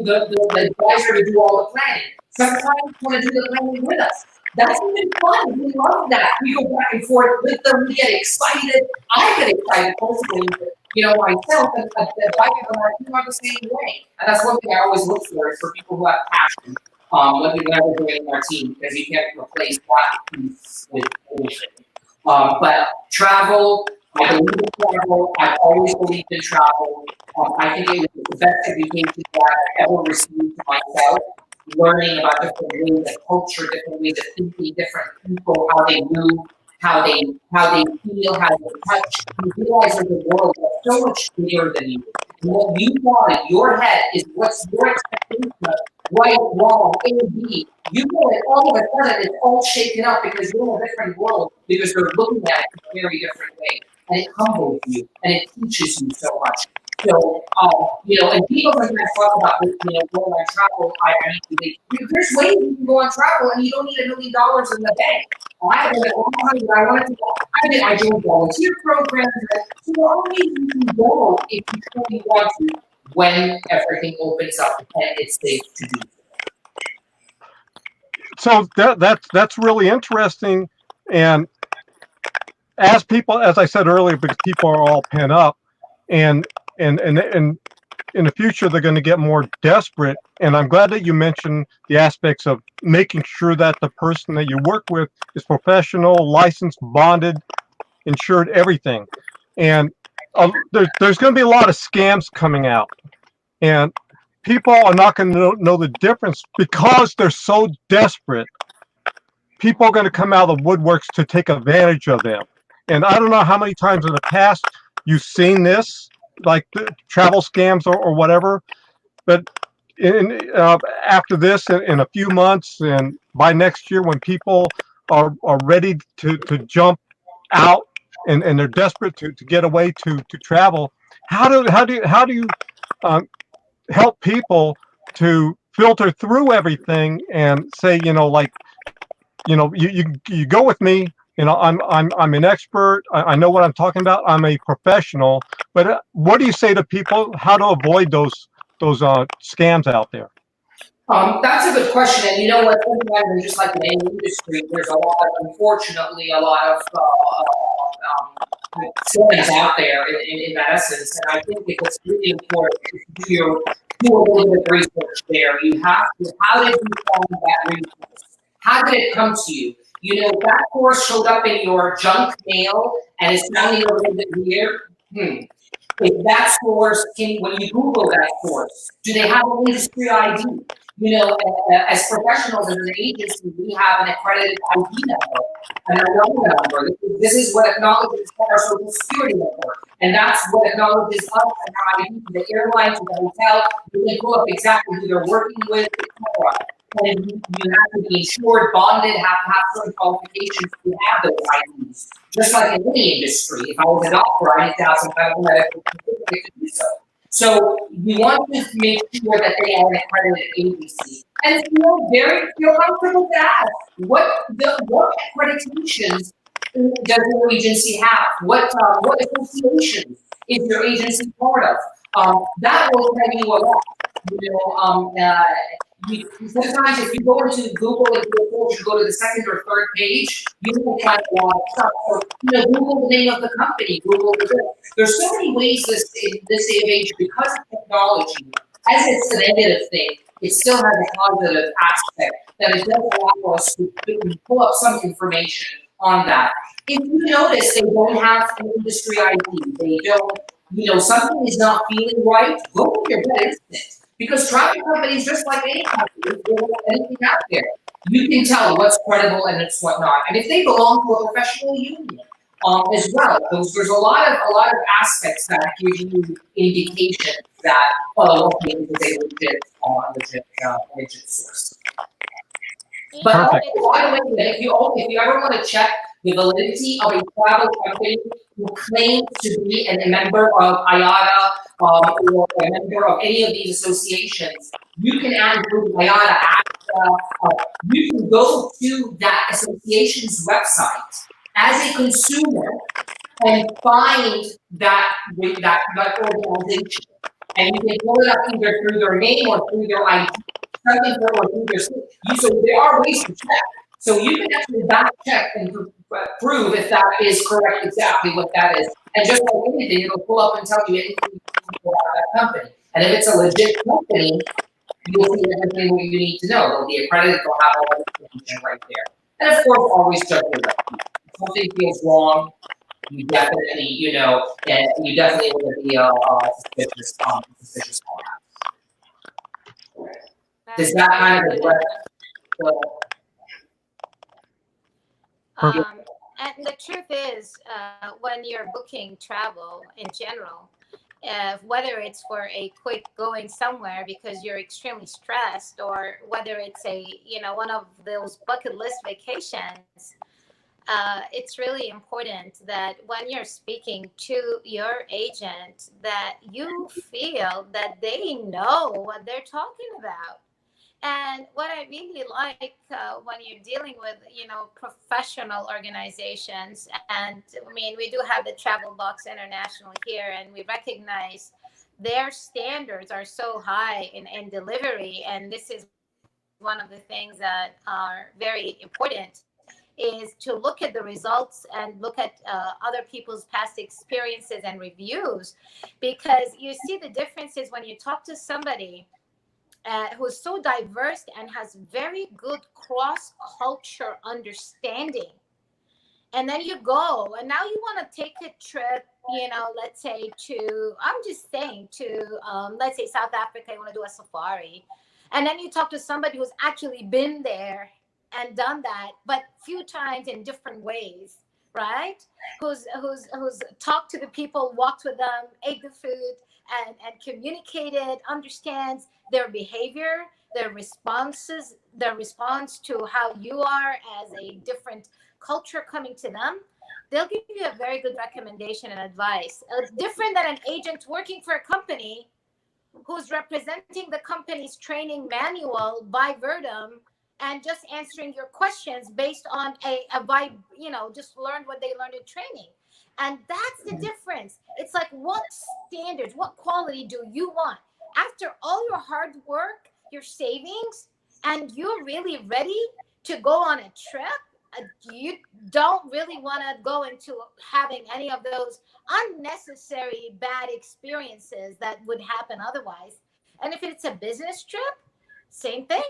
advisor to do all the planning. Some clients want to do the planning with us. That's even fun. We love that. We go back and forth with them. We get excited. I get excited personally, myself, and the advisors are the same way. And that's one thing I always look for is for people who have passion. When we're doing our team, because you can't replace that piece with anything. But travel, I believe in travel. I've always believed in travel. I think it was the best education that I've ever received myself. Learning about different ways of culture, different ways of thinking, different people, how they move, how they feel, how they touch. You realize that the world is so much bigger than you. And what you thought in your head is what's your expectation of right, wrong, A, B. You know it all of a sudden it's all shaken up because you're in a different world, because they're looking at it in a very different way. And it humbles you and it teaches you so much. So, and people sometimes talk about this, going on travel. There's ways you can go on travel and you don't need $1 million in the bank. I had a long time that I wanted to go. I joined volunteer programs. So there are ways you can go if you truly want to when everything opens up and it's safe to do. So that's really interesting. And as I said earlier, because people are all pent up, and in the future they're going to get more desperate. And I'm glad that you mentioned the aspects of making sure that the person that you work with is professional, licensed, bonded, insured, everything. And there's going to be a lot of scams coming out, and people are not going to know the difference because they're so desperate. People are going to come out of the woodworks to take advantage of them. And I don't know how many times in the past you've seen this, like the travel scams or whatever. But after this, in a few months, and by next year, when people are ready to jump out and they're desperate to get away to travel, how do you help people to filter through everything and say, you go with me. I'm an expert. I know what I'm talking about. I'm a professional. But what do you say to people how to avoid those scams out there? That's a good question. And you know what? Sometimes, just like in any industry, there's unfortunately, a lot of scams out there in that essence. And I think it's really important to do a little bit of research there. You have to, how did you find that resource? How did it come to you? That course showed up in your junk mail and it's sounding a little bit weird. If that source, when you Google that source, do they have an industry ID? As professionals, as an agency, we have an accredited ID number, an ID number. This is what acknowledges our social security number, and that's what acknowledges us and our ID to the airline, to the hotel. You can pull up exactly who they're working with, etc. And you have to be insured, bonded, have to have certain qualifications to have those IDs. Just like in any industry, if I was a doctor, I need to have some kind of medical certificate to do so. So we want to make sure that they are an accredited agency, and feel comfortable to ask what accreditations does your agency have? What associations is your agency part of? That will tell you a lot. Sometimes if you go into Google and you go to the second or third page, you will find a lot of stuff. So, Google the name of the company, Google there's so many ways in this day and age, because of technology, as it's a negative thing, it still has a positive aspect that it does allow us to pull up some information on that. If you notice they don't have an industry ID, they don't, something is not feeling right, go to your vet instinct. Because travel companies, just like any company, they don't have anything out there. You can tell what's credible and what's not. And if they belong to a professional union, as well. There's a lot of aspects that give you indications that, oh, okay, this is a legit source. But Perfect. by the way, if you ever want to check the validity of a travel company who claims to be a member of IATA or a member of any of these associations, you can add IATA. You can go to that association's website as a consumer and find that organization, and you can pull it up either through their name or through their ID, or through their so there are ways to check. So you can actually back check and prove if that is correct, exactly what that is. And just like anything, it'll pull up and tell you anything about that company. And if it's a legit company, you'll see everything what you need to know. They'll be accredited, they'll have all the information right there. And of course, always judge your gut. If something feels wrong, you definitely, you definitely want to be suspicious on that. Does that kind of address and the truth is, when you're booking travel in general, whether it's for a quick going somewhere because you're extremely stressed, or whether it's one of those bucket list vacations, it's really important that when you're speaking to your agent, that you feel that they know what they're talking about. And what I really like when you're dealing with, professional organizations, and I mean, we do have the Travel Box International here, and we recognize their standards are so high in delivery. And this is one of the things that are very important, is to look at the results and look at other people's past experiences and reviews, because you see the differences when you talk to somebody who is so diverse and has very good cross-culture understanding. And then you go, and now you want to take a trip, let's say I'm just saying let's say South Africa, you want to do a safari. And then you talk to somebody who's actually been there and done that, but few times in different ways, right? Who's talked to the people, walked with them, ate the food, and communicated, understands their behavior, their responses, their response to how you are as a different culture coming to them. They'll give you a very good recommendation and advice. Different than an agent working for a company who's representing the company's training manual by verbatim and just answering your questions based on a vibe, just learned what they learned in training. And that's the difference. It's like, what standards, what quality do you want? After all your hard work, your savings, and you're really ready to go on a trip, you don't really want to go into having any of those unnecessary bad experiences that would happen otherwise. And if it's a business trip, same thing.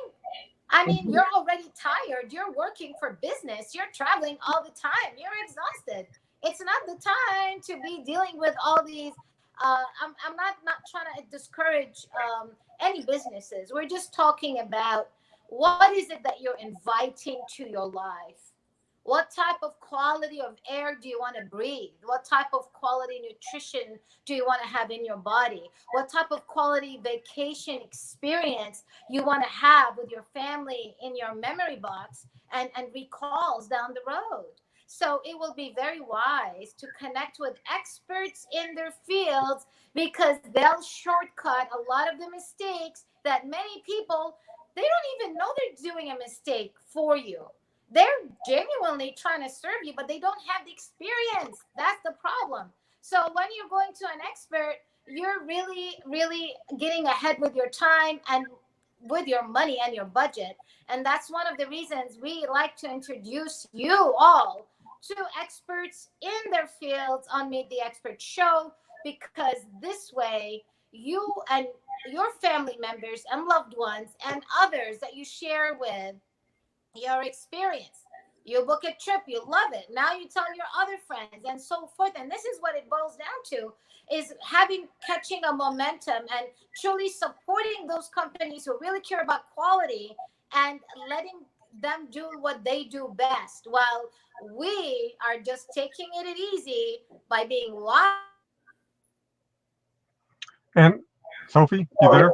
I mean, you're already tired. You're working for business. You're traveling all the time. You're exhausted. It's not the time to be dealing with all these. I'm not trying to discourage any businesses. We're just talking about what is it that you're inviting to your life. What type of quality of air do you want to breathe? What type of quality nutrition do you want to have in your body? What type of quality vacation experience you want to have with your family in your memory box and recalls down the road? So it will be very wise to connect with experts in their fields, because they'll shortcut a lot of the mistakes that many people, they don't even know they're doing a mistake for you. They're genuinely trying to serve you, but they don't have the experience. That's the problem. So when you're going to an expert, you're really, really getting ahead with your time and with your money and your budget. And that's one of the reasons we like to introduce you all to experts in their fields on Meet the Expert Show, because this way you and your family members and loved ones and others that you share with your experience. You book a trip, you love it. Now you tell your other friends and so forth. And this is what it boils down to, is catching a momentum and truly supporting those companies who really care about quality, and letting them do what they do best, while we are just taking it easy by being wise. And Sofie, you there?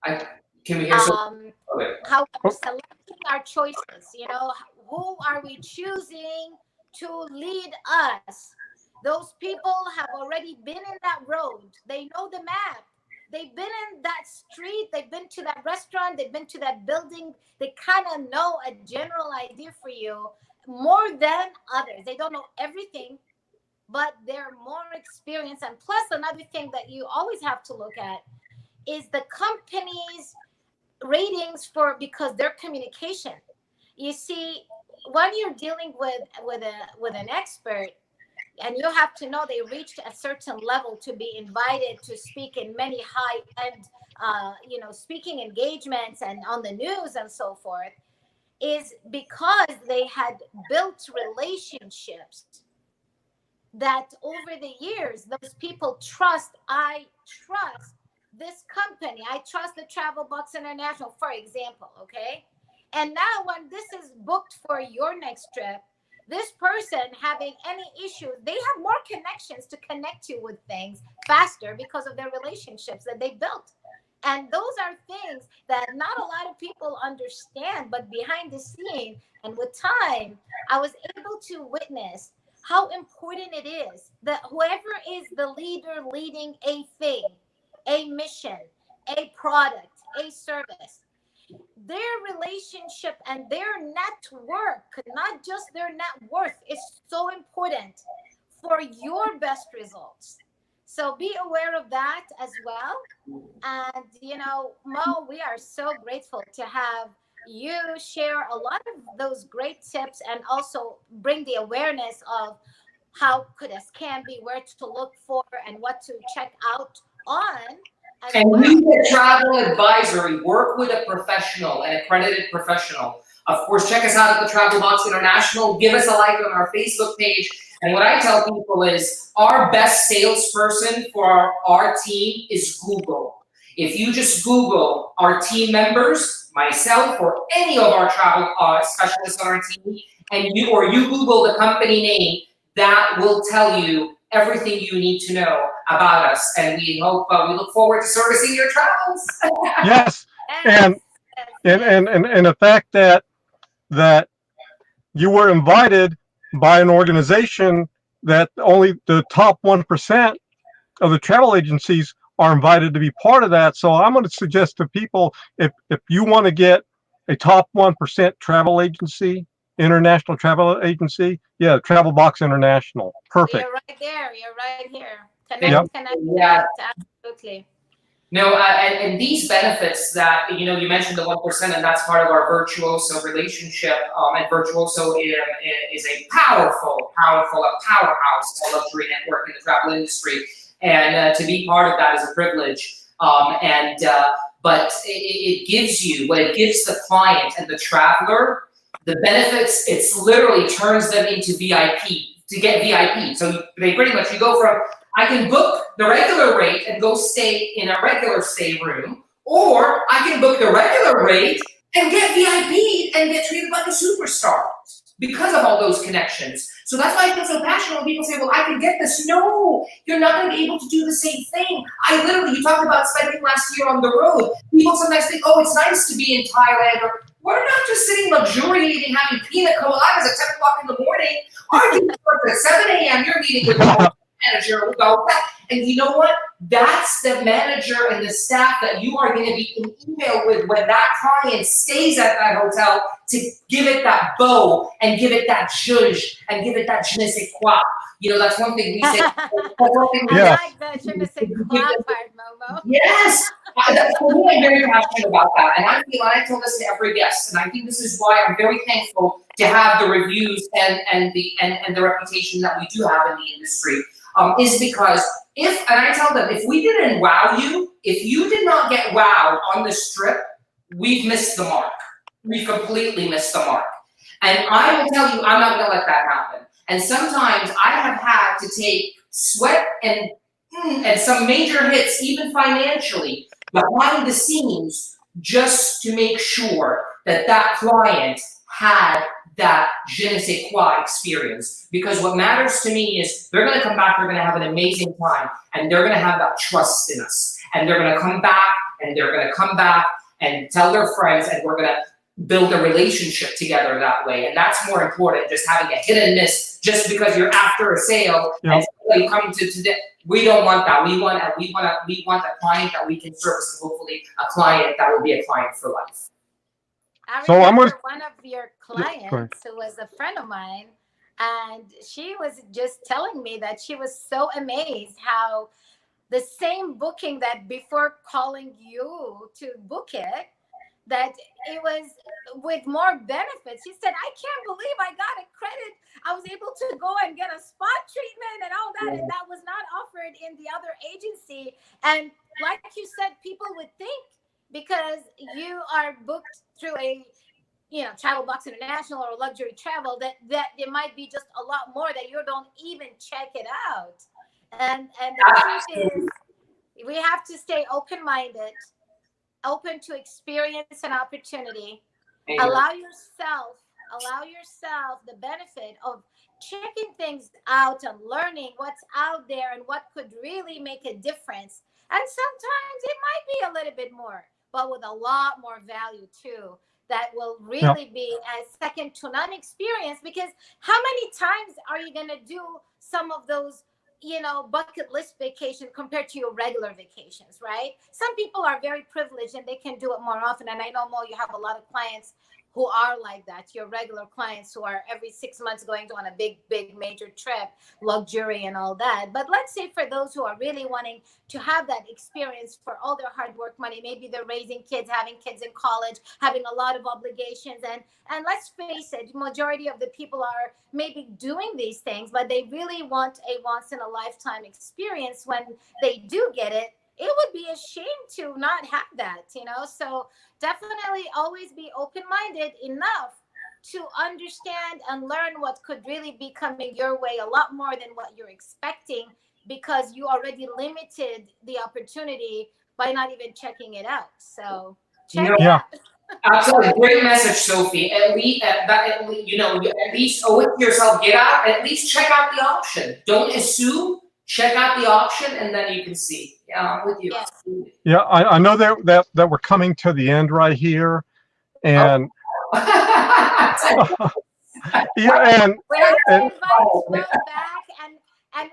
I can we hear some? Okay. How we're Oh, selecting our choices. You know, who are we choosing to lead us? Those people have already been in that road. They know the map. They've been in that street. They've been to that restaurant. They've been to that building. They kind of know a general idea for you more than others. They don't know everything, but they're more experienced. And plus, another thing that you always have to look at is the company's ratings for, because their communication. You see, when you're dealing with an expert, and you have to know they reached a certain level to be invited to speak in many high end speaking engagements and on the news and so forth, is because they had built relationships that over the years those people trust. I trust this company, I trust the Travel Box International, for example. Okay, and now when this is booked for your next trip, this person having any issues, they have more connections to connect you with things faster because of their relationships that they built. And those are things that not a lot of people understand, but behind the scene and with time, I was able to witness how important it is that whoever is the leader leading a thing, a mission, a product, a service, their relationship and their network, not just their net worth, is so important for your best results. So be aware of that as well. And, Mo, we are so grateful to have you share a lot of those great tips and also bring the awareness of how could a scam be, where to look for, and what to check out on as And well. you get travel advisory, work with a professional, an accredited professional. Of course, check us out at the Travel Box International. Give us a like on our Facebook page. And what I tell people is our best salesperson for our team is Google. If you just Google our team members, myself, or any of our travel specialists on our team, and you Google the company name, that will tell you everything you need to know about us. And we look forward to servicing your travels. yes, and and the fact that you were invited by an organization that only the top 1% of the travel agencies are invited to be part of that. So I'm going to suggest to people, if you want to get a top 1% travel agency, international travel agency, yeah, Travel Box International. Perfect. You're right there. You're right here. Yep. Connect. Yeah. Absolutely. No, and these benefits that, you mentioned the 1%, and that's part of our Virtuoso relationship. And Virtuoso is a powerful, a powerhouse luxury network in the travel industry. And to be part of that is a privilege. But it gives you, what it gives the client and the traveler, the benefits, it's literally turns them into VIP, to get VIP. So they pretty much, you go from, I can book the regular rate and go stay in a regular stay room, or I can book the regular rate and get VIP and get treated like a superstar because of all those connections. So that's why I feel so passionate when people say, well, I can get this. No, you're not going to be able to do the same thing. You talked about spending last year on the road. People sometimes think, oh, it's nice to be in Thailand, or we're not just sitting luxuriating, having pina coladas at 10 o'clock in the morning. Our day starts at 7 a.m. You're meeting with the manager, and you know what? That's the manager and the staff that you are going to be in email with when that client stays at that hotel, to give it that bow and give it that zhuzh and give it that je ne sais quoi. That's one thing we say. I like the je ne sais quoi part, Momo. Yes, that's for me. I'm very passionate about that, and I tell this to every guest, and I think this is why I'm very thankful to have the reviews and the reputation that we do have in the industry. Is because and I tell them, if we didn't wow you, if you did not get wowed on this trip, we've missed the mark. We've completely missed the mark. And I will tell you, I'm not going to let that happen. And sometimes I have had to take sweat and some major hits, even financially, behind the scenes, just to make sure that that client had that je ne sais quoi experience. Because what matters to me is they're going to come back, they're going to have an amazing time, and they're going to have that trust in us. And they're going to come back, and they're going to come back and tell their friends, and we're going to build a relationship together that way. And that's more important, just having a hit and miss just because you're after a sale and you come to today. We don't want that. We want a client that we can service, and hopefully a client that will be a client for life. I remember one of your clients who was a friend of mine, and she was just telling me that she was so amazed how the same booking that before calling you to book it, that it was with more benefits. She said, I can't believe I got a credit. I was able to go and get a spot treatment and all that, and that was not offered in the other agency. And like you said, people would think because you are booked through a Travel Box International or luxury travel that it might be just a lot more, that you don't even check it out. And the truth is, we have to stay open-minded, open to experience and opportunity. Allow yourself the benefit of checking things out and learning what's out there and what could really make a difference. And sometimes it might be a little bit more, but with a lot more value too. That will really be a second to none experience, because how many times are you going to do some of those bucket list vacation compared to your regular vacations, right? Some people are very privileged and they can do it more often. And I know, Mo, you have a lot of clients who are like that, your regular clients who are every 6 months going on a big major trip, luxury and all that. But let's say for those who are really wanting to have that experience for all their hard work money, maybe they're raising kids, having kids in college, having a lot of obligations. And let's face it, majority of the people are maybe doing these things, but they really want a once in a lifetime experience. When they do get it, it would be a shame to not have that, So definitely always be open-minded enough to understand and learn what could really be coming your way, a lot more than what you're expecting, because you already limited the opportunity by not even checking it out. So check it out. Absolutely, great message, Sophie. At least owe it to yourself. Get out. At least check out the option. Don't assume. Check out the option, and then you can see. Yeah, I'm with you. Yeah, I know that we're coming to the end right here, and we have to invite Mo back, and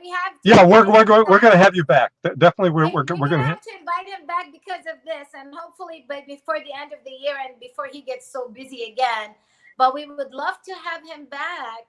we have to. Yeah, we're going to have you back. Definitely, we're going to have to invite him back because of this, and hopefully, but before the end of the year and before he gets so busy again. But we would love to have him back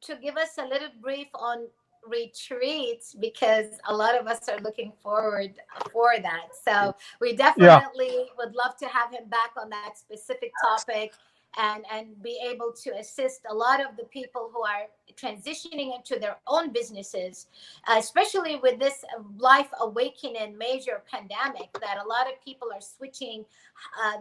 to give us a little brief on retreats, because a lot of us are looking forward for that. So we definitely would love to have him back on that specific topic and be able to assist a lot of the people who are transitioning into their own businesses, especially with this life awakening major pandemic, that a lot of people are switching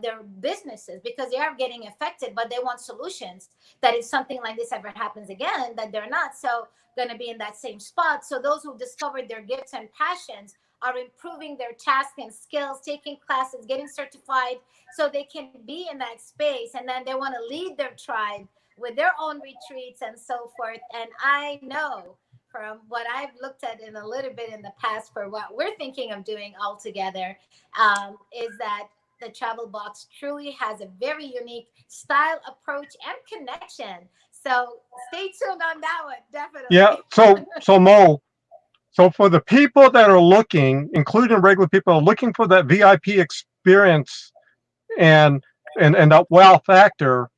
their businesses because they are getting affected, but they want solutions that if something like this ever happens again, that they're not going to be in that same spot. So those who discovered their gifts and passions are improving their tasks and skills, taking classes, getting certified, so they can be in that space. And then they want to lead their tribe with their own retreats and so forth. And I know from what I've looked at in a little bit in the past for what we're thinking of doing all together, is that the Travel Box truly has a very unique style, approach, and connection. So stay tuned on that one, definitely. Yeah. So Mo, so for the people that are looking, including regular people, looking for that VIP experience and that wow factor,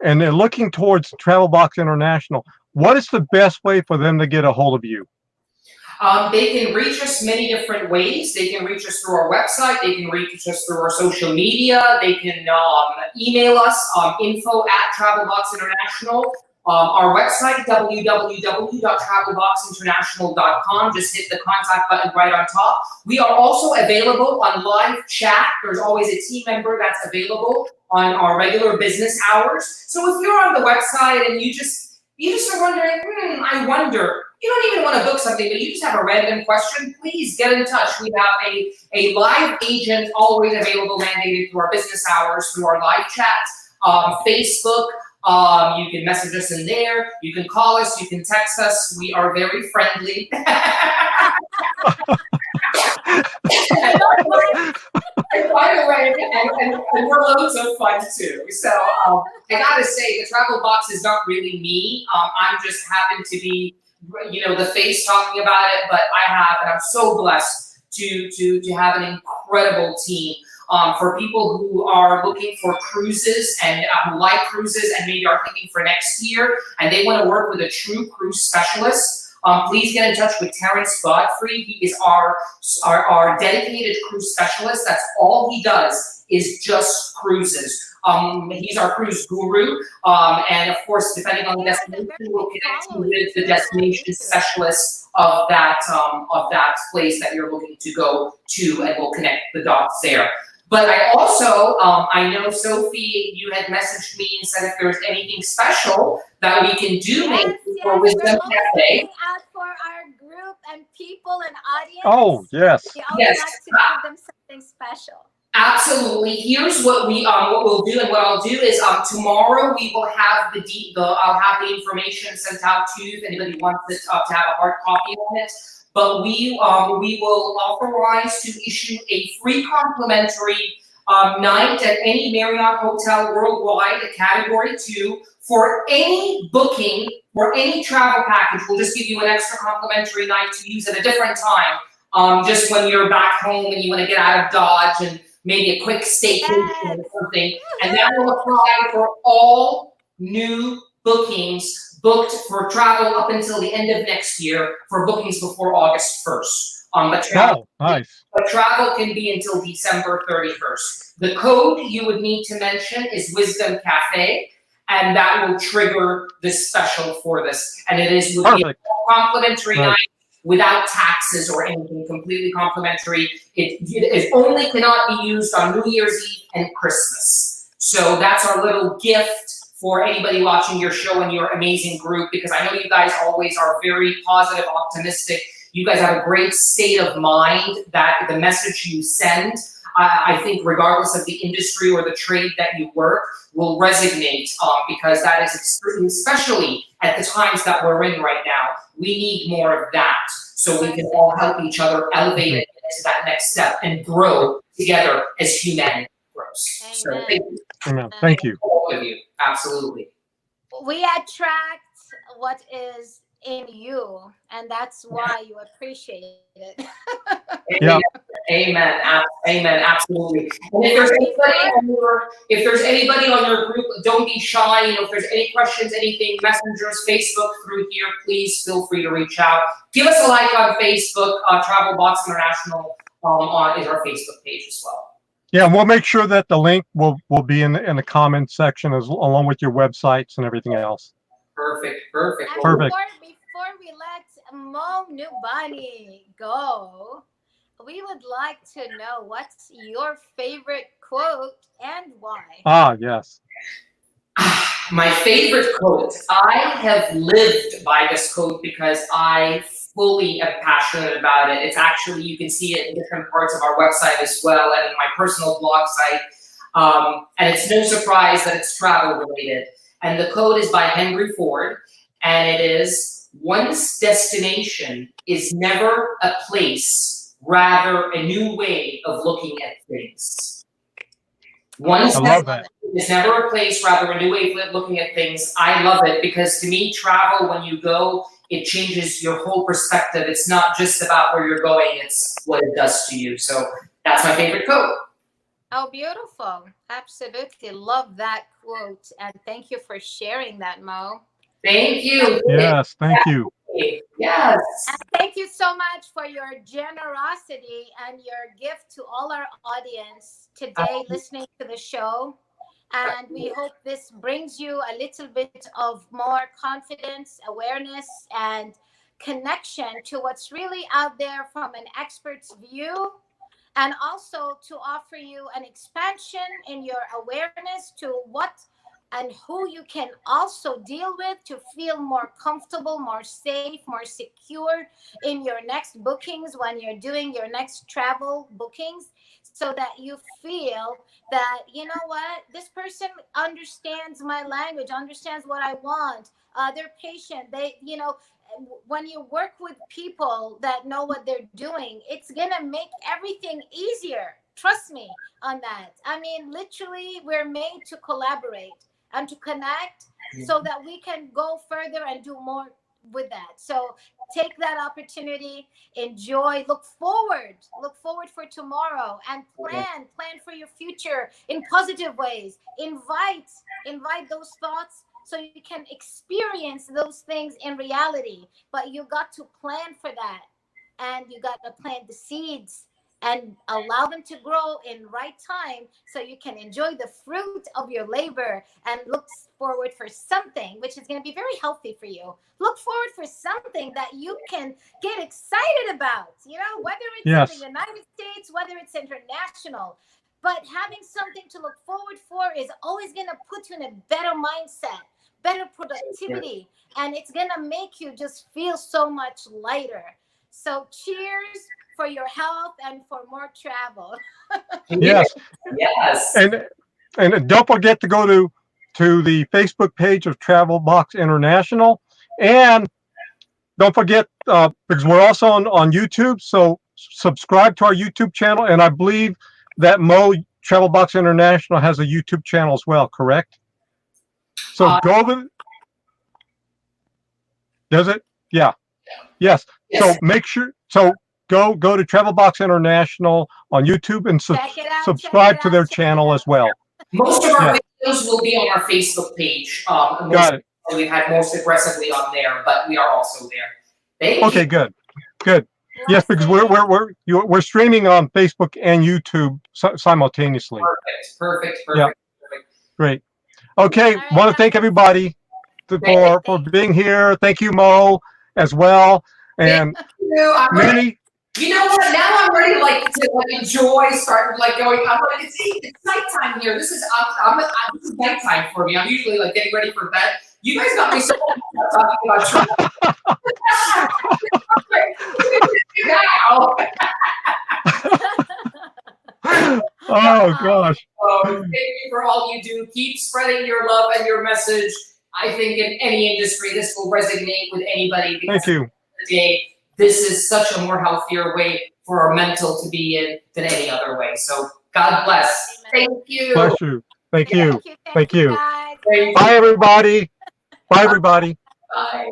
and they're looking towards Travel Box International, what is the best way for them to get a hold of you? They can reach us many different ways. They can reach us through our website. They can reach us through our social media. They can email us, info@Travelbox International. Our website, www.travelboxinternational.com. Just hit the contact button right on top. We are also available on live chat. There's always a team member that's available on our regular business hours. So if you're on the website and you just are wondering, I wonder, you don't even want to book something, but you just have a random question, please get in touch. We have a live agent always available, mandated through our business hours, through our live chat, Facebook. You can message us in there. You can call us. You can text us. We are very friendly. And by the way, and we're loads of fun too. So I gotta say, the travel box is not really me. I'm just happen to be, the face talking about it. But and I'm so blessed to have an incredible team. For people who are looking for cruises and who like cruises and maybe are thinking for next year and they want to work with a true cruise specialist, please get in touch with Terrence Godfrey. He is our dedicated cruise specialist. That's all he does is just cruises. He's our cruise guru. And of course, depending on the destination, we'll connect you with the destination specialist of that place that you're looking to go to, and we'll connect the dots there. But I also, I know, Sofie, you had messaged me and said if there's anything special that we can do maybe for Wisdom Cafe. Out for our group and people and audience. Oh, yes. We always like to give them something special. Absolutely. Here's what we'll do, and what I'll do is tomorrow we will have I'll have the information sent out to you if anybody wants it to have a hard copy on it. But we will authorize to issue a free complimentary night at any Marriott hotel worldwide, a category 2, for any booking or any travel package. We'll just give you an extra complimentary night to use at a different time, just when you're back home and you want to get out of Dodge and maybe a quick staycation or something. And that will apply for all new bookings booked for travel up until the end of next year for bookings before August 1st. But travel can be until December 31st. The code you would need to mention is Wisdom Cafe, and that will trigger this special for this. And it would be a complimentary night without taxes or anything, completely complimentary. It only cannot be used on New Year's Eve and Christmas. So that's our little gift for anybody watching your show and your amazing group, because I know you guys always are very positive, optimistic. You guys have a great state of mind that the message you send, I think regardless of the industry or the trade that you work, will resonate because that is especially at the times that we're in right now. We need more of that so we can all help each other elevate it to that next step and grow together as humanity grows. So thank you. Amen. Thank you. All of you. Absolutely. We attract what is in you, and that's why you appreciate it. Yeah. Amen. Amen. Absolutely. And if there's anybody on your group, don't be shy. If there's any questions, anything, messengers, Facebook through here, please feel free to reach out. Give us a like on Facebook. Travel Box International is our Facebook page as well. Yeah, we'll make sure that the link will be in the comments section along with your websites and everything else. Perfect. And Perfect. Before we let Mo Noubani go, we would like to know what's your favorite quote and why. Ah, yes. My favorite quote. I have lived by this quote because I fully am passionate about it. It's actually, you can see it in different parts of our website as well, and in my personal blog site. And it's no surprise that it's travel related. And the quote is by Henry Ford, and it is, "One's destination is never a place, rather a new way of looking at things." One's destination is never a place, rather a new way of looking at things. I love it because to me, travel, when you go, it changes your whole perspective. It's not just about where you're going, it's what it does to you. So that's my favorite quote. Oh, beautiful. Absolutely love that quote. And thank you for sharing that, Mo. Thank you. Yes, thank you. Yes. And thank you so much for your generosity and your gift to all our audience today listening to the show. And we hope this brings you a little bit of more confidence, awareness, and connection to what's really out there from an expert's view, and also to offer you an expansion in your awareness to what and who you can also deal with to feel more comfortable, more safe, more secure in your next bookings when you're doing your next travel bookings, so that you feel that, you know what, this person understands my language, understands what I want. They're patient. They, you know, when you work with people that know what they're doing, it's gonna make everything easier. Trust me on that. I mean, literally, we're made to collaborate and to connect so that we can go further and do more with that. So take that opportunity, enjoy, look forward for tomorrow, and plan for your future in positive ways. Invite those thoughts so you can experience those things in reality. But you got to plan for that, and you got to plant the seeds and allow them to grow in right time so you can enjoy the fruit of your labor and look forward for something which is going to be very healthy for you. Look forward for something that you can get excited about, you know, whether it's Yes. in the United States, whether it's international. But having something to look forward for is always going to put you in a better mindset, better productivity, and it's going to make you just feel so much lighter. So cheers for your health and for more travel. Yes. Yes. And don't forget to go to the Facebook page of Travel Box International, and don't forget, because we're also on YouTube, so subscribe to our YouTube channel. And I believe that Mo Travel Box International has a YouTube channel as well, correct? So go over. Does it? Yeah. Yes. Yes. So make sure. So go to Travel Box International on YouTube and Check it out. subscribe to their channel as well. Most of our Yeah. videos will be on our Facebook page. Got it. We've had most aggressively on there, but we are also there. Thank Okay. you. Good. Yes, because we're streaming on Facebook and YouTube simultaneously. Perfect. Yeah. Great. Okay. All right, Want to thank everybody for being here. Thank you, Mo, as well. And Thank you. Manny. You know what? Now I'm ready to enjoy, start going. I'm like, it's nighttime here. This is this is nighttime for me. I'm usually getting ready for bed. You guys got me so talking about travel. Now. Oh gosh. Thank you for all you do. Keep spreading your love and your message. I think in any industry, this will resonate with anybody. Thank you. Today, this is such a more healthier way for our mental to be in than any other way. So God bless. Thank you. Bless you. Thank you. Thank you. guys. Bye, everybody. Bye, everybody. Bye.